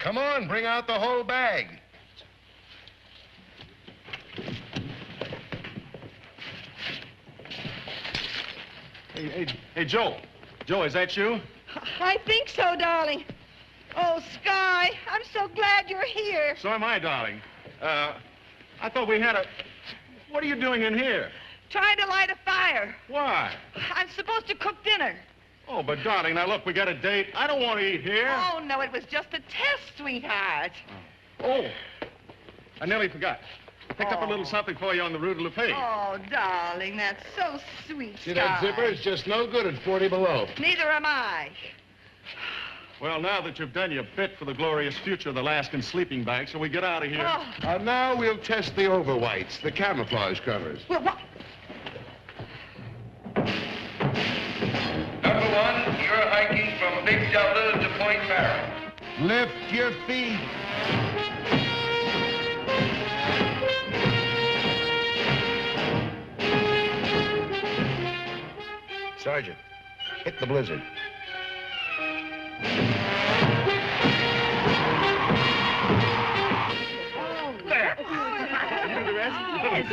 Come on, bring out the whole bag. Hey, Jo. Jo, is that you? I think so, darling. Oh, Sky, I'm so glad you're here. So am I, darling. I thought we had a... What are you doing in here? Trying to light a fire. Why? I'm supposed to cook dinner. Oh, but darling, now look, we got a date. I don't want to eat here. Oh, no, it was just a test, sweetheart. Oh, I nearly forgot. Picked up a little something for you on the Rue de la Paix. Oh, darling, that's so sweet, See that zipper? It's just no good at 40 below. Neither am I. Well, now that you've done your bit for the glorious future of the Alaskan sleeping bag, shall we get out of here? Oh. Now we'll test the overwhites, the camouflage covers. Well, what? Number 1, you're hiking from Big Delta to Point Barrow. Lift your feet. Sergeant, hit the blizzard. There. You do this?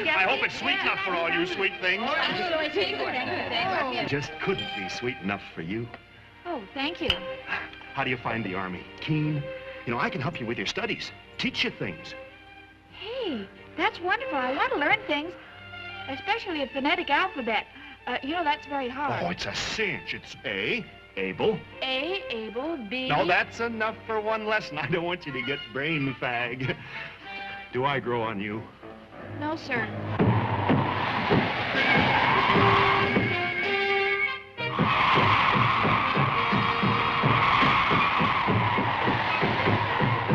I hope it's sweet enough for all you sweet things. Just couldn't be sweet enough for you. Oh, thank you. How do you find the Army? Keen? You know, I can help you with your studies. Teach you things. Hey, that's wonderful. I want to learn things, especially a phonetic alphabet. You know, that's very hard. Oh, it's a cinch. It's A, able. A, able, B... No, that's enough for one lesson. I don't want you to get brain fag. Do I grow on you? No, sir.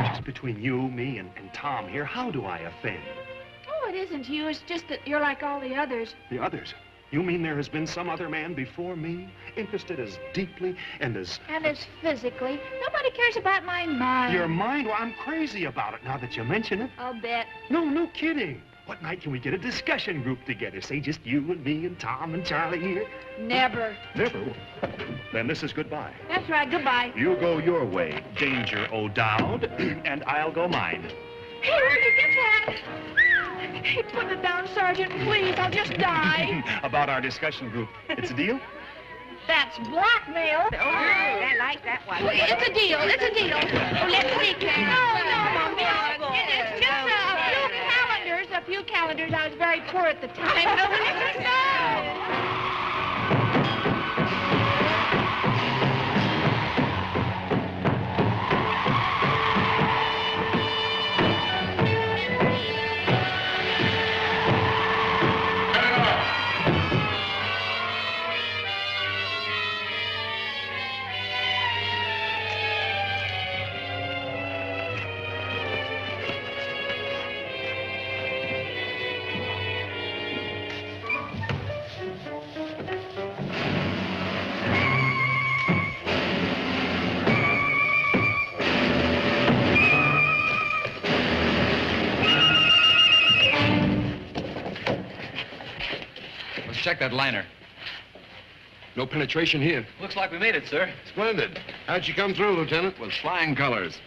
Just between you, me, and Tom here, how do I offend? Oh, it isn't you. It's just that you're like all the others. The others? You mean there has been some other man before me, interested as deeply and as... And as physically. Nobody cares about my mind. Your mind? Well, I'm crazy about it now that you mention it. I'll bet. No kidding. What night can we get a discussion group together? Say just you and me and Tom and Charlie here? Never. Never? Then this is goodbye. That's right, goodbye. You go your way, Danger O'Dowd, and I'll go mine. Hey, where'd you get that? Hey, put it down, Sergeant, please. I'll just die. About our discussion group. It's a deal? That's blackmail. Oh, I like that one. Well, it's a deal. It's a deal. Oh, let's see, Karen. No, Mommy. It's just a few calendars. I was very poor at the time. No. Check that liner. No penetration here. Looks like we made it, sir. Splendid. How'd you come through, Lieutenant? With flying colors.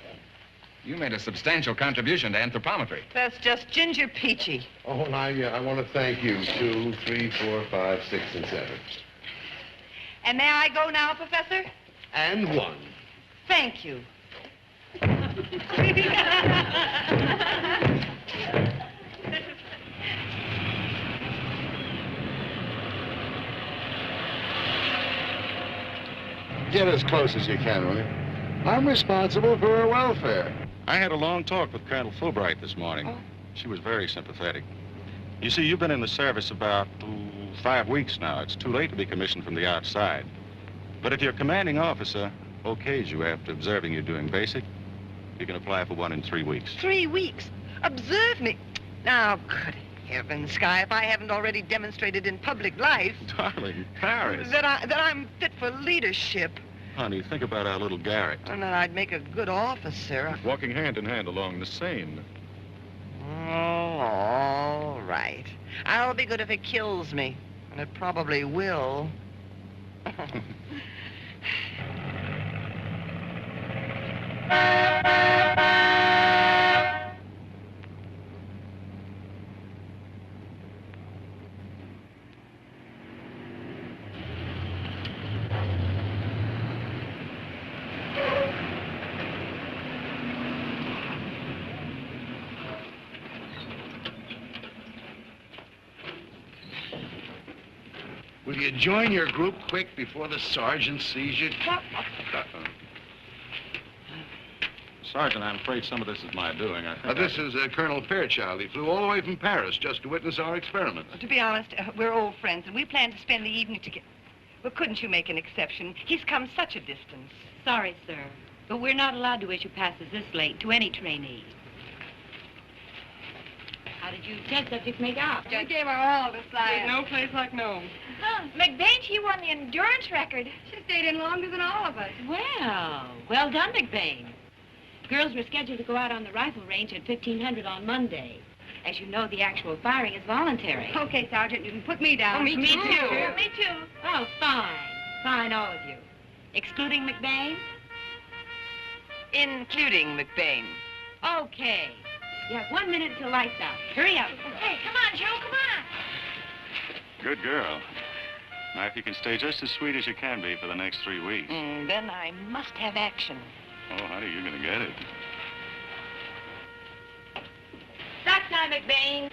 You made a substantial contribution to anthropometry. That's just ginger peachy. Oh, and I want to thank you. 2, 3, 4, 5, 6, and 7. And may I go now, Professor? And 1. Thank you. Get as close as you can, will you? I'm responsible for her welfare. I had a long talk with Colonel Fulbright this morning. Oh. She was very sympathetic. You see, you've been in the service about 5 weeks now. It's too late to be commissioned from the outside. But if your commanding officer okays you after observing you doing basic, you can apply for one in 3 weeks. 3 weeks? Observe me. Now, good heavens, Sky, if I haven't already demonstrated in public life... Darling, Paris. That I'm fit for leadership. Honey, think about our little Garrett. And that I'd make a good officer. Walking hand in hand along the Seine. Oh, all right. I'll be good if it kills me. And it probably will. Will you join your group quick before the sergeant sees you? Sergeant, I'm afraid some of this is my doing. This is Colonel Fairchild. He flew all the way from Paris just to witness our experiments. To be honest, we're old friends, and we plan to spend the evening together. Well, couldn't you make an exception? He's come such a distance. Sorry, sir, but we're not allowed to issue passes this late to any trainee. How did you test subjects make out? We gave our all to science. No place like Nome. Huh. McBain, she won the endurance record. She stayed in longer than all of us. Well done, McBain. Girls were scheduled to go out on the rifle range at 1500 on Monday. As you know, the actual firing is voluntary. Okay, Sergeant, you can put me down. Oh, me too. Me too. Oh, fine. Fine, all of you. Excluding McBain? Including McBain. Okay. You have 1 minute till lights out. Hurry up. Hey, come on, Joe, come on. Good girl. Now, if you can stay just as sweet as you can be for the next 3 weeks. Then I must have action. Oh, honey, you're going to get it. Stop time, McBain.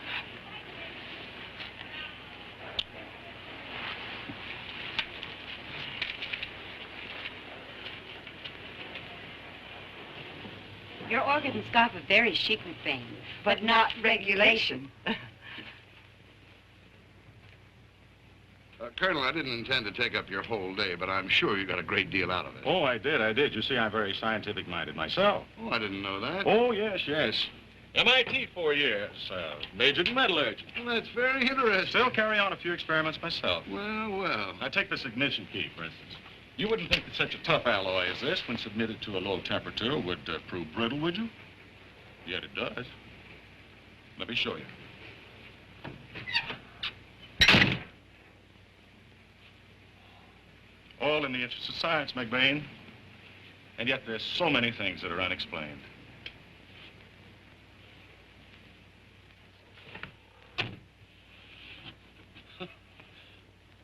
Your organ and scarf are very chic, McBain, but not regulation. Colonel, I didn't intend to take up your whole day, but I'm sure you got a great deal out of it. Oh, I did. You see, I'm very scientific-minded myself. Oh, I didn't know that. Oh, yes. MIT 4 years. Majored in metallurgy. Well, that's very interesting. Still carry on a few experiments myself. Well, well. I take this ignition key, for instance. You wouldn't think that such a tough alloy as this, when submitted to a low temperature, would prove brittle, would you? Yet it does. Let me show you. All in the interest of science, McBain. And yet there's so many things that are unexplained.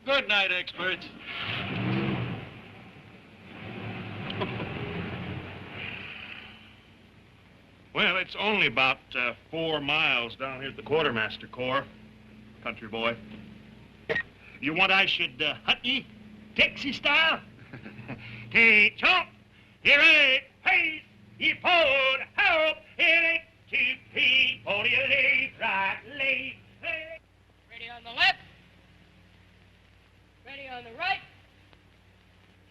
Good night, experts. Well, it's only about 4 miles down here at the quartermaster corps, country boy. You want I should hut ye, Texas style? Take chomp, here ain't pace, ye pulled help, it ain't cheap, he pulled you late, right, late. Ready on the left. Ready on the right.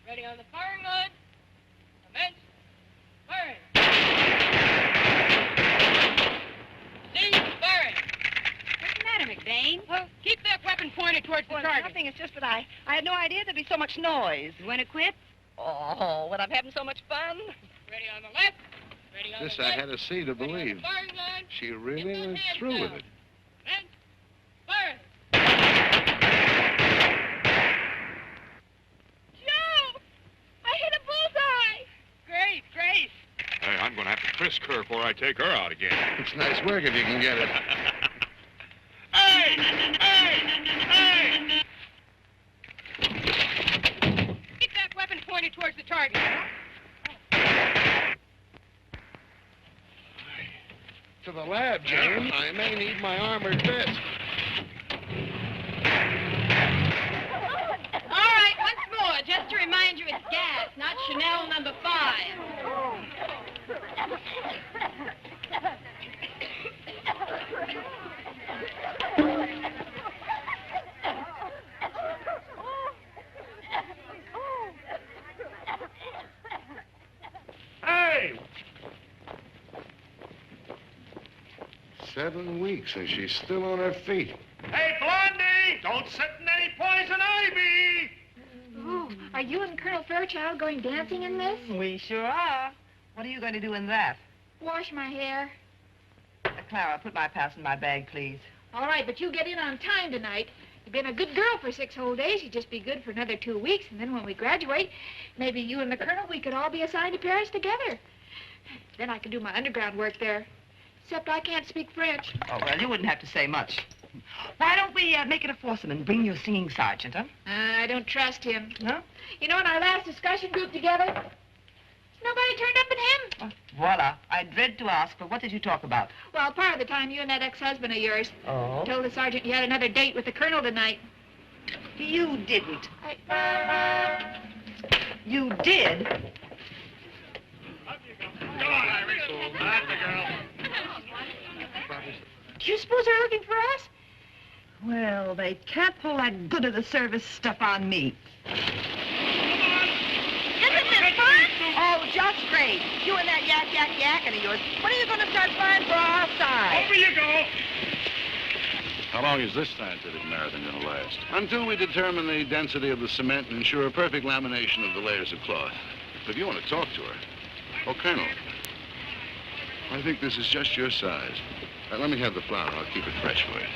Ready on the firing line. Commence. Firing. Cease firing. What's the matter, McBain? Well, keep that weapon pointed towards the target. Nothing. It's just that I had no idea there'd be so much noise. You want to quit? Oh, when I'm having so much fun. Ready on the left. Ready on This the I right. had to see to believe. Firing line. She really went through with it. Commence. Firing. Joe! I hit a bullseye! Great, Grace. Hey, I'm going to have to frisk her before I take her out again. It's nice work if you can get it. Hey! Hey! Hey! Keep that weapon pointed towards the target. To the lab, James. I may need my armored vest. All right, once more, just to remind you it's gas, not Chanel number 5. Hey! 7 weeks and she's still on her feet. Hey, Blondie! Don't sit in any poison ivy! Oh, are you and Colonel Fairchild going dancing in this? We sure are. What are you going to do in that? Wash my hair. Clara, put my pass in my bag, please. All right, but you get in on time tonight. You've been a good girl for 6 whole days. You'd just be good for another 2 weeks, and then when we graduate, maybe you and the Colonel, we could all be assigned to Paris together. Then I could do my underground work there. Except I can't speak French. Oh, well, you wouldn't have to say much. Why don't we make it a foursome and bring your singing sergeant, huh? I don't trust him. No? You know, in our last discussion group together, nobody turned up but him. Voila. I dread to ask, but what did you talk about? Well, part of the time, you and that ex-husband of yours told the sergeant you had another date with the Colonel tonight. You didn't. You did? Come on, Iris. That's the girl. Do you suppose they're looking for us? Well, they can't pull that good of the service stuff on me. Isn't this fun? Oh, just great. You and that yakking of yours. When are you going to start flying for our side? Over you go. How long is this scientific marathon going to last? Until we determine the density of the cement and ensure a perfect lamination of the layers of cloth. If you want to talk to her. Oh, Colonel. I think this is just your size. Let me have the flour. I'll keep it fresh for you.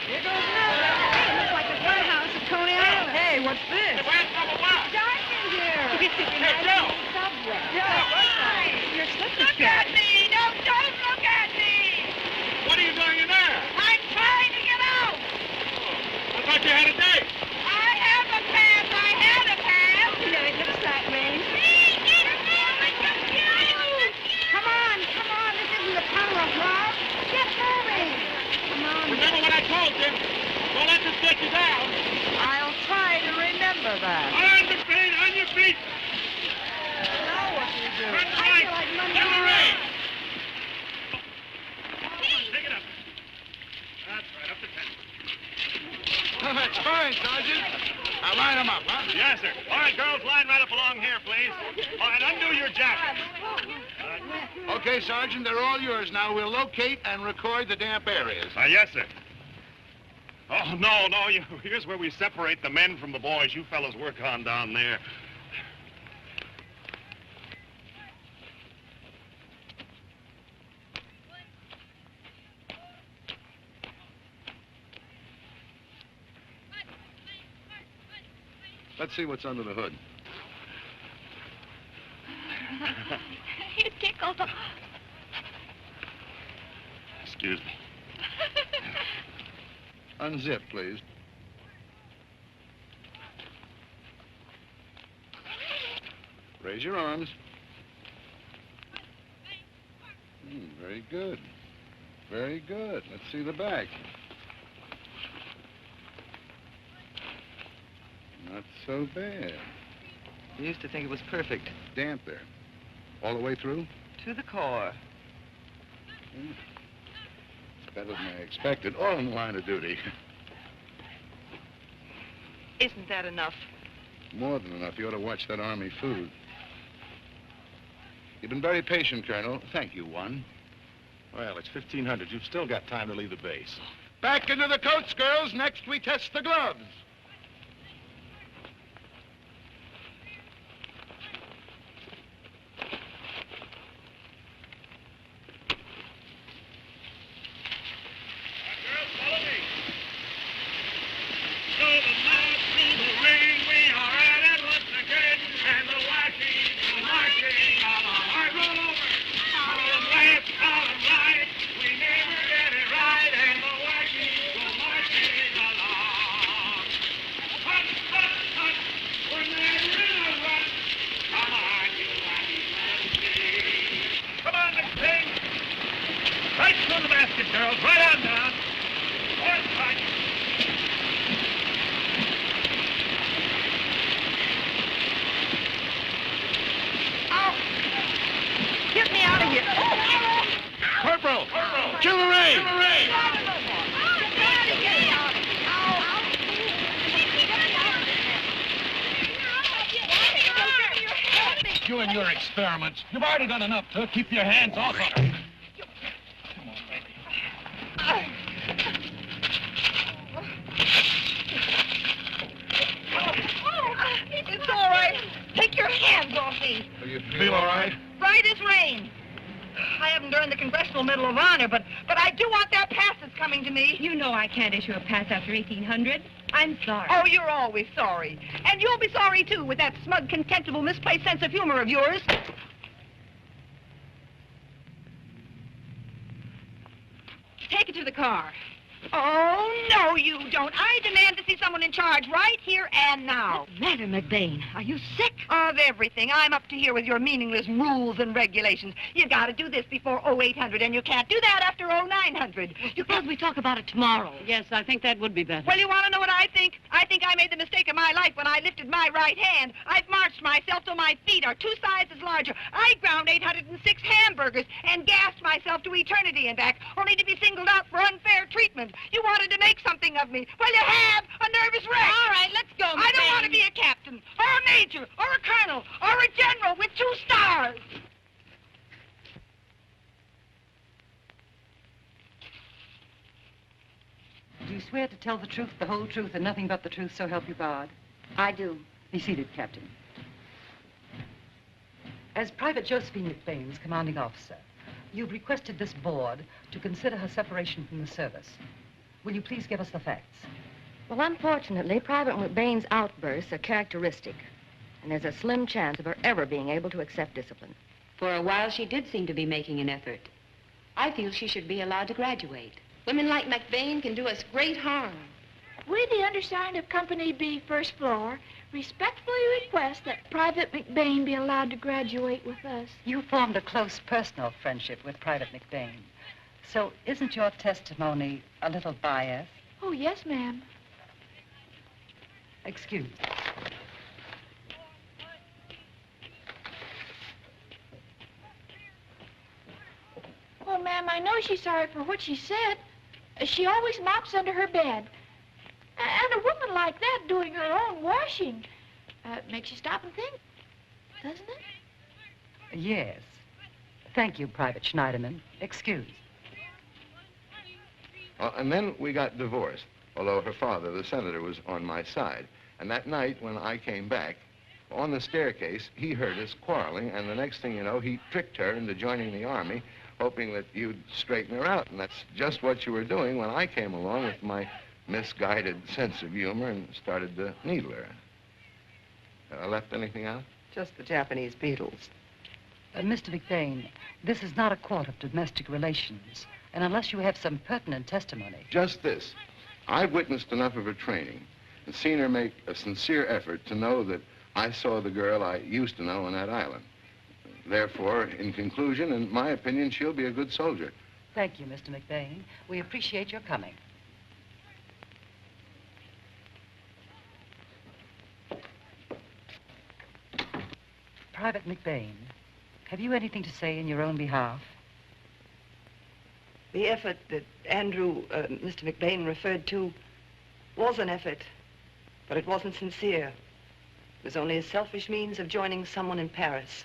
Here goes Hey, looks like the fun house at Coney Island. Hey, what's this? Dark in here. Hey, Joe. Subway. Your slipper Look at me. No, don't look at me. What are you doing in there? I'm trying to get out. I thought you had a date. I have a pass. I had a pass. Yeah, it looks that way. Come on. This isn't the tunnel of love. Get moving. Come on. Remember what I told you. Don't let this get you down. I'll try to remember that. On your feet, on your feet. Now what do you do? Turn the I right. feel like running Turn the around. right. Take it up. That's right, up to 10. Oh, that's fine, Sergeant. Now line them up, huh? Yes, sir. All right, girls, line right up along here, please. Oh, and undo your jackets. Okay, Sergeant, they're all yours. Now we'll locate and record the damp areas. Yes, sir. Oh, no. Here's where we separate the men from the boys. You fellas work on down there. Let's see what's under the hood. You tickle. Excuse me. Unzip, please. Raise your arms. Very good. Very good. Let's see the back. Not so bad. You used to think it was perfect. Damp there. All the way through? To the core. It's better than I expected. All in the line of duty. Isn't that enough? More than enough. You ought to watch that Army food. You've been very patient, Colonel. Thank you, one. Well, it's 1500. You've still got time to leave the base. Back into the coats, girls. Next, we test the gloves. You and your experiments. You've already done enough to keep your hands off of her. Come on, baby. It's all right. Take your hands off me. Do you feel all right? Right as rain. I haven't earned the Congressional Medal of Honor, but I do want that pass that's coming to me. You know I can't issue a pass after 1800. I'm sorry. Oh, you're always sorry. And you'll be sorry, too, with that smug, contemptible, misplaced sense of humor of yours. Take it to the car. Oh, no, you don't. I demand to see someone in charge right here and now. What's the matter, McBain? Are you sick? Of everything. I'm up to here with your meaningless rules and regulations. You gotta do this before 0800, and you can't do that after 0900. Suppose we talk about it tomorrow. Yes, I think that would be better. Well, you want to know what I think? I think I made the mistake of my life when I lifted my right hand. I've marched myself till my feet are 2 sizes larger. I ground 806 hamburgers and gassed myself to eternity and back, only to be singled out for unfair treatment. You wanted to make something of me. Well, you have. A nervous wreck. All right, let's go, I don't want to be a captain, or a major, or a colonel, or a general with 2 stars. Do you swear to tell the truth, the whole truth, and nothing but the truth, so help you God? I do. Be seated, Captain. As Private Josephine McBain's commanding officer, you've requested this board to consider her separation from the service. Will you please give us the facts? Well, unfortunately, Private McBain's outbursts are characteristic, and there's a slim chance of her ever being able to accept discipline. For a while, she did seem to be making an effort. I feel she should be allowed to graduate. Women like McBain can do us great harm. We, the undersigned of Company B, first floor, respectfully request that Private McBain be allowed to graduate with us. You formed a close personal friendship with Private McBain. So isn't your testimony a little biased? Oh, yes, ma'am. Excuse me. Oh, ma'am, I know she's sorry for what she said. She always mops under her bed. And a woman like that doing her own washing makes you stop and think, doesn't it? Yes. Thank you, Private Schneiderman. Excuse. And then we got divorced, although her father, the senator, was on my side. And that night when I came back, on the staircase, he heard us quarreling, and the next thing you know, he tricked her into joining the Army, hoping that you'd straighten her out. And that's just what you were doing when I came along with my misguided sense of humor and started to needle her. I left anything out? Just the Japanese beetles. Mr. McBain, this is not a court of domestic relations, and unless you have some pertinent testimony... Just this. I've witnessed enough of her training and seen her make a sincere effort to know that I saw the girl I used to know on that island. Therefore, in conclusion, in my opinion, she'll be a good soldier. Thank you, Mr. McBain. We appreciate your coming. Private McBain, have you anything to say in your own behalf? The effort that Mr. McBain referred to was an effort, but it wasn't sincere. It was only a selfish means of joining someone in Paris.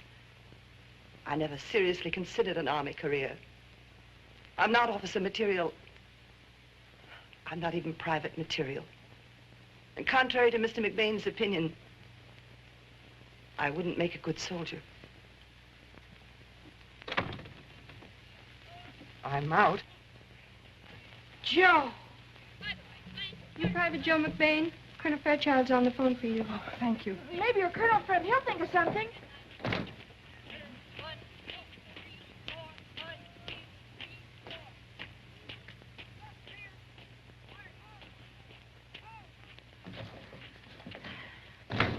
I never seriously considered an Army career. I'm not officer material. I'm not even private material. And contrary to Mr. McBain's opinion, I wouldn't make a good soldier. I'm out. Joe! You Private Joe McBain? Colonel Fairchild's on the phone for you. Oh, thank you. Maybe your colonel friend, he'll think of something.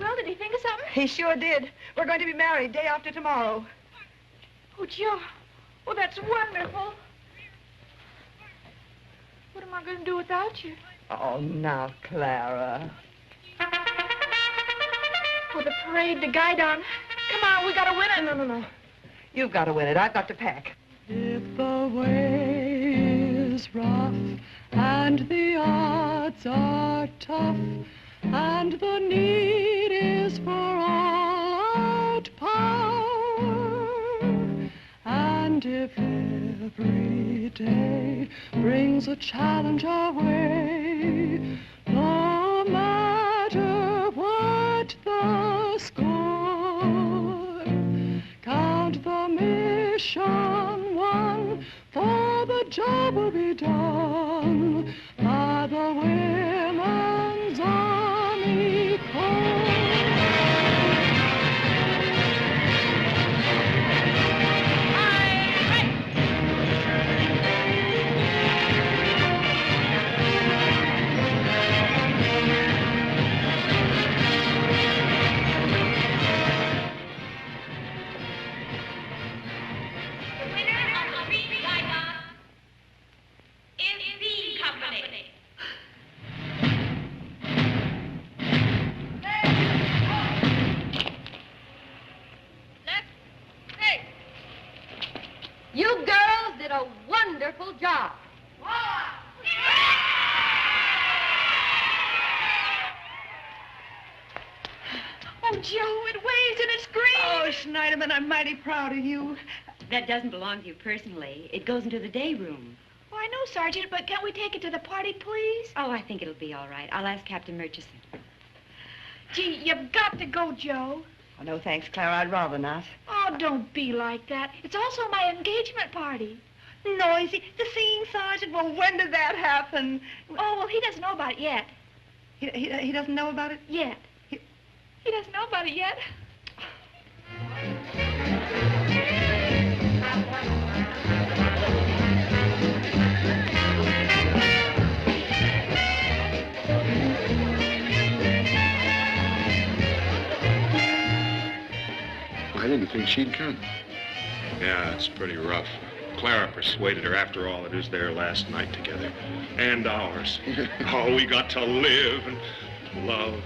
Well, did he think of something? He sure did. We're going to be married day after tomorrow. Oh, Joe. Oh, that's wonderful. What am I going to do without you? Oh, now, Clara. For the parade to Guidon. Come on, we got to win it. No. You've got to win it. I've got to pack. If the way is rough and the odds are tough and the need is for all-out power, and if every day brings a challenge our way, no matter what the score, count the mission won, for the job will be done by the Women's Army Corps. You girls did a wonderful job. Oh, Joe, it waves and it's green. Oh, Schneiderman, I'm mighty proud of you. That doesn't belong to you personally. It goes into the day room. Oh, I know, Sergeant, but can't we take it to the party, please? Oh, I think it'll be all right. I'll ask Captain Murchison. Gee, you've got to go, Joe. Oh, no, thanks, Clara. I'd rather not. Oh, don't be like that. It's also my engagement party. Noisy. The singing sergeant. Well, when did that happen? Oh, well, he doesn't know about it yet. He doesn't know about it? Yet. He doesn't know about it yet. I didn't think she'd come. Yeah, it's pretty rough. Clara persuaded her. After all, it was their last night together. And ours. Oh, we got to live and love.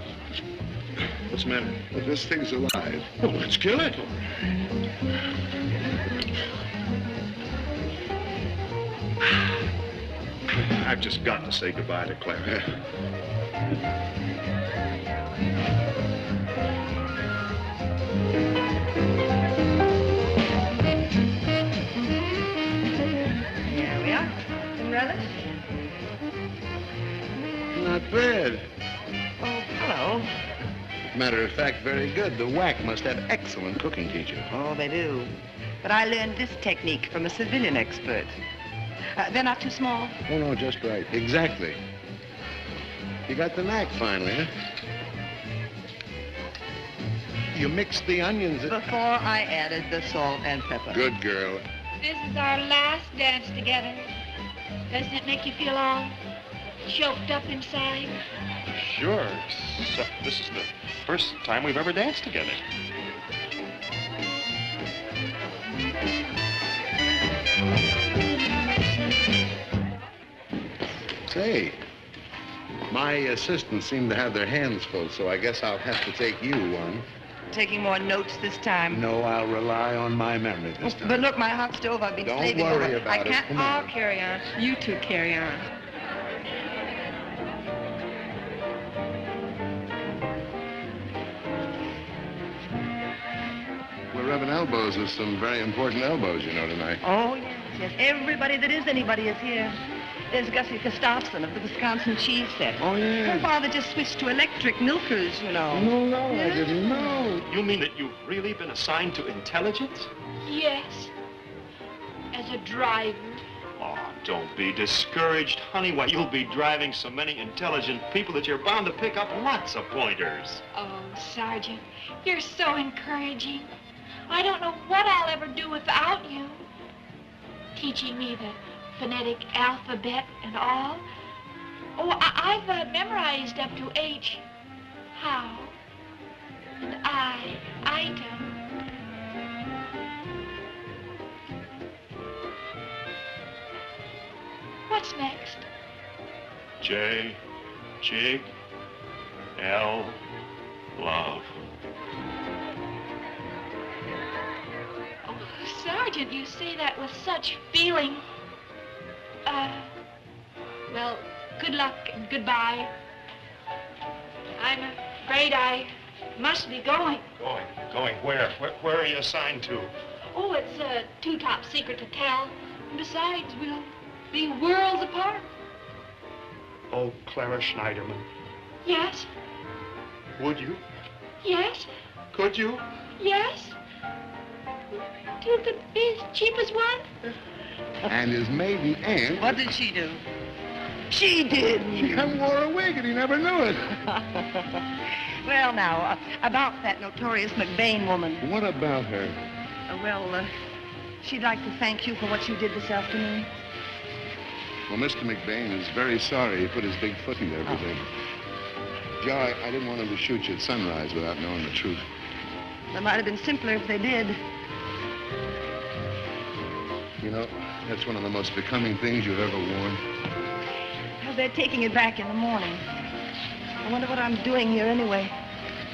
What's the matter? Well, this thing's alive. Well, let's kill it. I've just got to say goodbye to Clara. Here we are. Some relish? Not bad. Oh, hello. Matter of fact, very good. The WAC must have excellent cooking teachers. Oh, they do. But I learned this technique from a civilian expert. They're not too small? Oh, no, just right. Exactly. You got the knack finally, huh? You mixed the onions. Before I added the salt and pepper. Good girl. This is our last dance together. Doesn't it make you feel all choked up inside? Sure. So, this is the first time we've ever danced together. Say, my assistants seem to have their hands full, so I guess I'll have to take you one. Taking more notes this time. No, I'll rely on my memory this time. But look, my hot stove, I've been Don't slaving worry over. about I it. can't. Come on. I'll carry on. You two carry on. We're rubbing elbows with some very important elbows, you know, tonight. Oh, yes, yes. Everybody that is anybody is here. There's Gussie Gustafson of the Wisconsin cheese set. Oh, yeah. Her father just switched to electric milkers, you know. No, I didn't know. You mean that you've really been assigned to intelligence? Yes. As a driver. Oh, don't be discouraged, honey. Why, you'll be driving so many intelligent people that you're bound to pick up lots of pointers. Oh, Sergeant, you're so encouraging. I don't know what I'll ever do without you. Teaching me the phonetic alphabet and all. Oh, I've memorized up to H, how, and I, item. What's next? J, jig, L, love. Oh, Sergeant, you say that with such feeling. Well, good luck and goodbye. I'm afraid I must be going. Going where? Where are you assigned to? Oh, it's too top secret to tell. Besides, we'll be worlds apart. Oh, Clara Schneiderman. Yes, Would you? yes, Could you? yes. To the cheapest one? And his maiden aunt... What did she do? She did. She wore a wig and he never knew it. Well, now, about that notorious McBain woman. What about her? She'd like to thank you for what you did this afternoon. Well, Mr. McBain is very sorry he put his big foot into everything. Joe, I didn't want him to shoot you at sunrise without knowing the truth. That might have been simpler if they did. You know, that's one of the most becoming things you've ever worn. Well, they're taking it back in the morning. I wonder what I'm doing here anyway.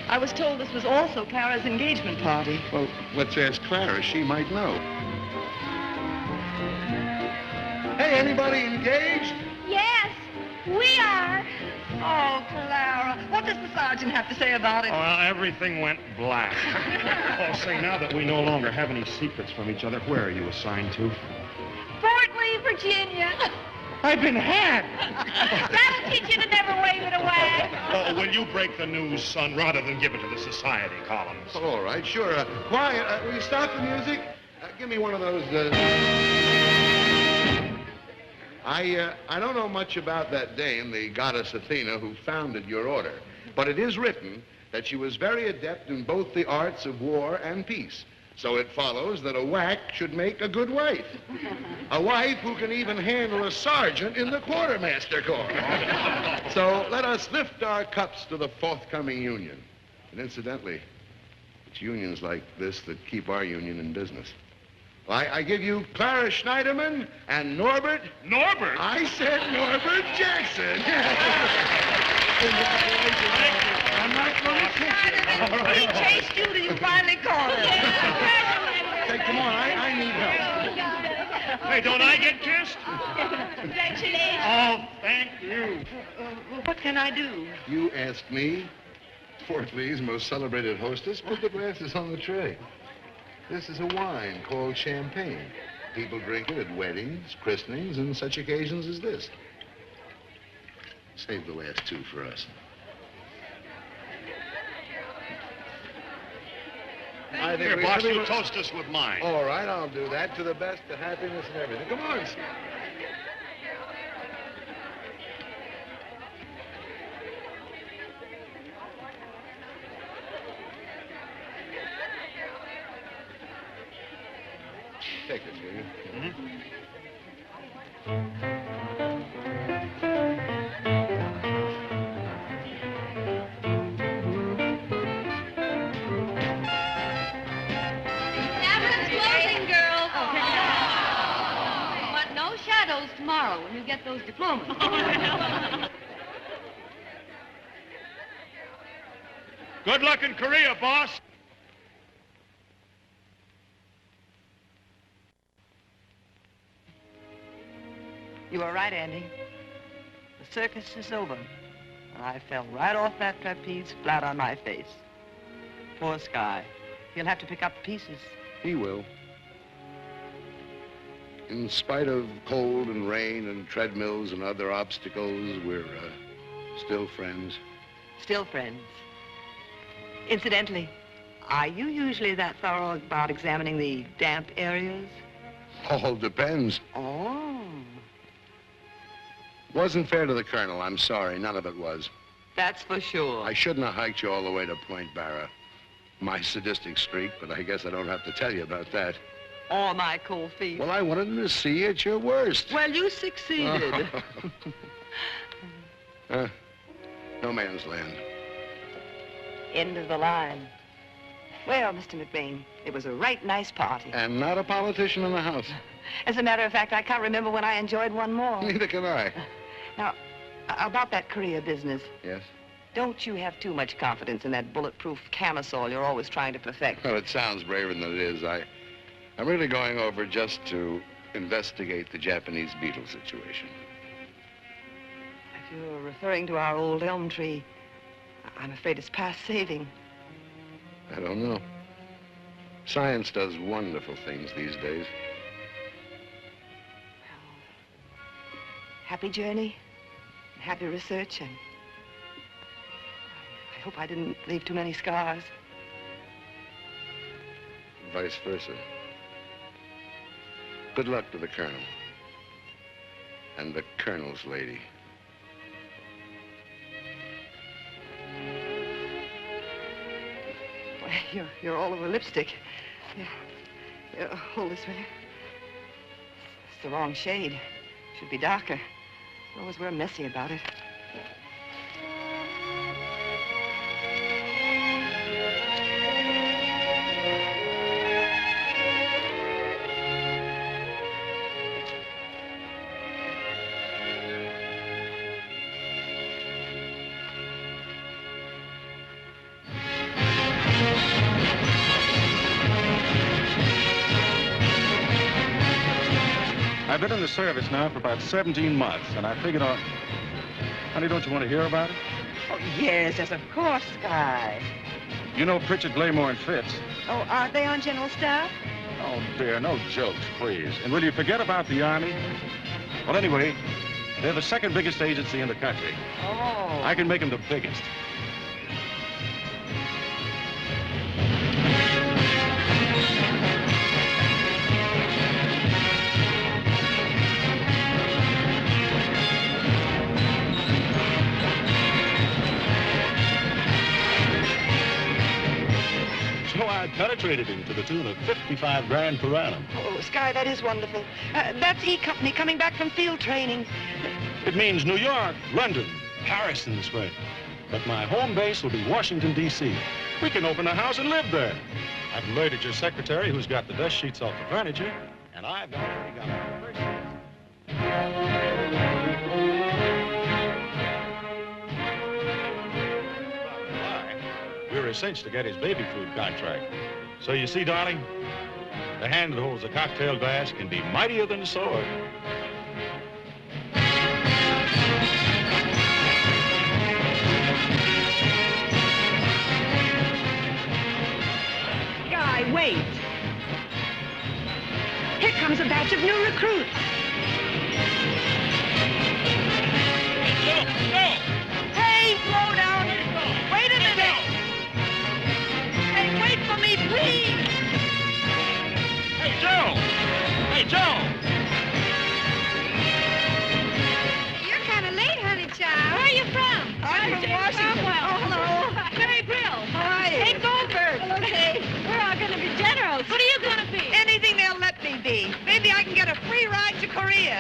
I was told this was also Clara's engagement party. Well, let's ask Clara. She might know. Hey, anybody engaged? Yes, we are. Oh, Clara, what does the sergeant have to say about it? Well, everything went black. Oh, say, now that we no longer have any secrets from each other, where are you assigned to? Fort Lee, Virginia. I've been had. That'll teach you to never wave it away. Oh, will you break the news, son, rather than give it to the society columns? Oh, all right, sure. Quiet. Will you stop the music? Give me one of those. I don't know much about that dame, the goddess Athena, who founded your order. But it is written that she was very adept in both the arts of war and peace. So it follows that a WAC should make a good wife. A wife who can even handle a sergeant in the quartermaster corps. So let us lift our cups to the forthcoming union. And incidentally, it's unions like this that keep our union in business. I give you Clara Schneiderman and Norbert... Norbert? I said Norbert Jackson. Congratulations. I'm not going to kick you. He chased you till you finally caught him. Hey, come on, I need help. Hey, don't I get kissed? Congratulations. Oh, thank you. What can I do? You ask me? Portly's most celebrated hostess, put the glasses on the tray. This is a wine called champagne. People drink it at weddings, christenings, and such occasions as this. Save the last two for us. I think Here, we- boss, you everyone- toast us with mine. All right, I'll do that. To the best of happiness and everything. Come on, Steve. Take this, will you? Cameron's closing, girls. But no shadows tomorrow when you get those diplomas. Good luck in Korea, boss. You were right, Andy. The circus is over. I fell right off that trapeze, flat on my face. Poor Sky. He'll have to pick up the pieces. He will. In spite of cold and rain and treadmills and other obstacles, we're still friends. Still friends. Incidentally, are you usually that thorough about examining the damp areas? All depends. Oh. Wasn't fair to the colonel. I'm sorry. None of it was. That's for sure. I shouldn't have hiked you all the way to Point Barra. My sadistic streak, but I guess I don't have to tell you about that. Or my cold feet. Well, I wanted him to see you at your worst. Well, you succeeded. No man's land. End of the line. Well, Mr. McBain, it was a right nice party. And not a politician in the house. As a matter of fact, I can't remember when I enjoyed one more. Neither can I. Now, about that Korea business. Yes? Don't you have too much confidence in that bulletproof camisole you're always trying to perfect. Well, it sounds braver than it is. I'm really going over just to investigate the Japanese beetle situation. If you're referring to our old elm tree, I'm afraid it's past saving. I don't know. Science does wonderful things these days. Happy journey, happy research, and I hope I didn't leave too many scars. Vice versa. Good luck to the colonel. And the colonel's lady. Well, you're all over lipstick. Yeah, hold this, will you? It's the wrong shade. Should be darker. Always we're messy about it. I've been in the service now for about 17 months, and I figured on... Honey, don't you want to hear about it? Oh, yes, of course, Sky. You know Pritchard, Glamour, and Fitz. Oh, aren't they on general staff? Oh, dear, no jokes, please. And will you forget about the Army? Well, anyway, they're the second biggest agency in the country. Oh. I can make them the biggest. So I penetrated him to the tune of 55 grand per annum. Oh, Sky, that is wonderful. That's E Company coming back from field training. It means New York, London, Paris in the spring. But my home base will be Washington, D.C. We can open a house and live there. I've alerted your secretary, who's got the dust sheets off the furniture, and I've already got my person. We're a cinch to get his baby food contract. So you see, darling, The hand that holds a cocktail glass can be mightier than a sword. Guy, wait. Here comes a batch of new recruits. Hey, slow down. Wait a minute. Hey, wait for me, please. Hey, Joe! Hey, Joe! You're kind of late, honey child. Where are you from? I'm from Washington. Oh, hello. Mary Brill. Hi. Hey, Goldberg. Hello, Kay. We're all going to be generals. What are you going to be? Anything they'll let me be. Maybe I can get a free ride to Korea.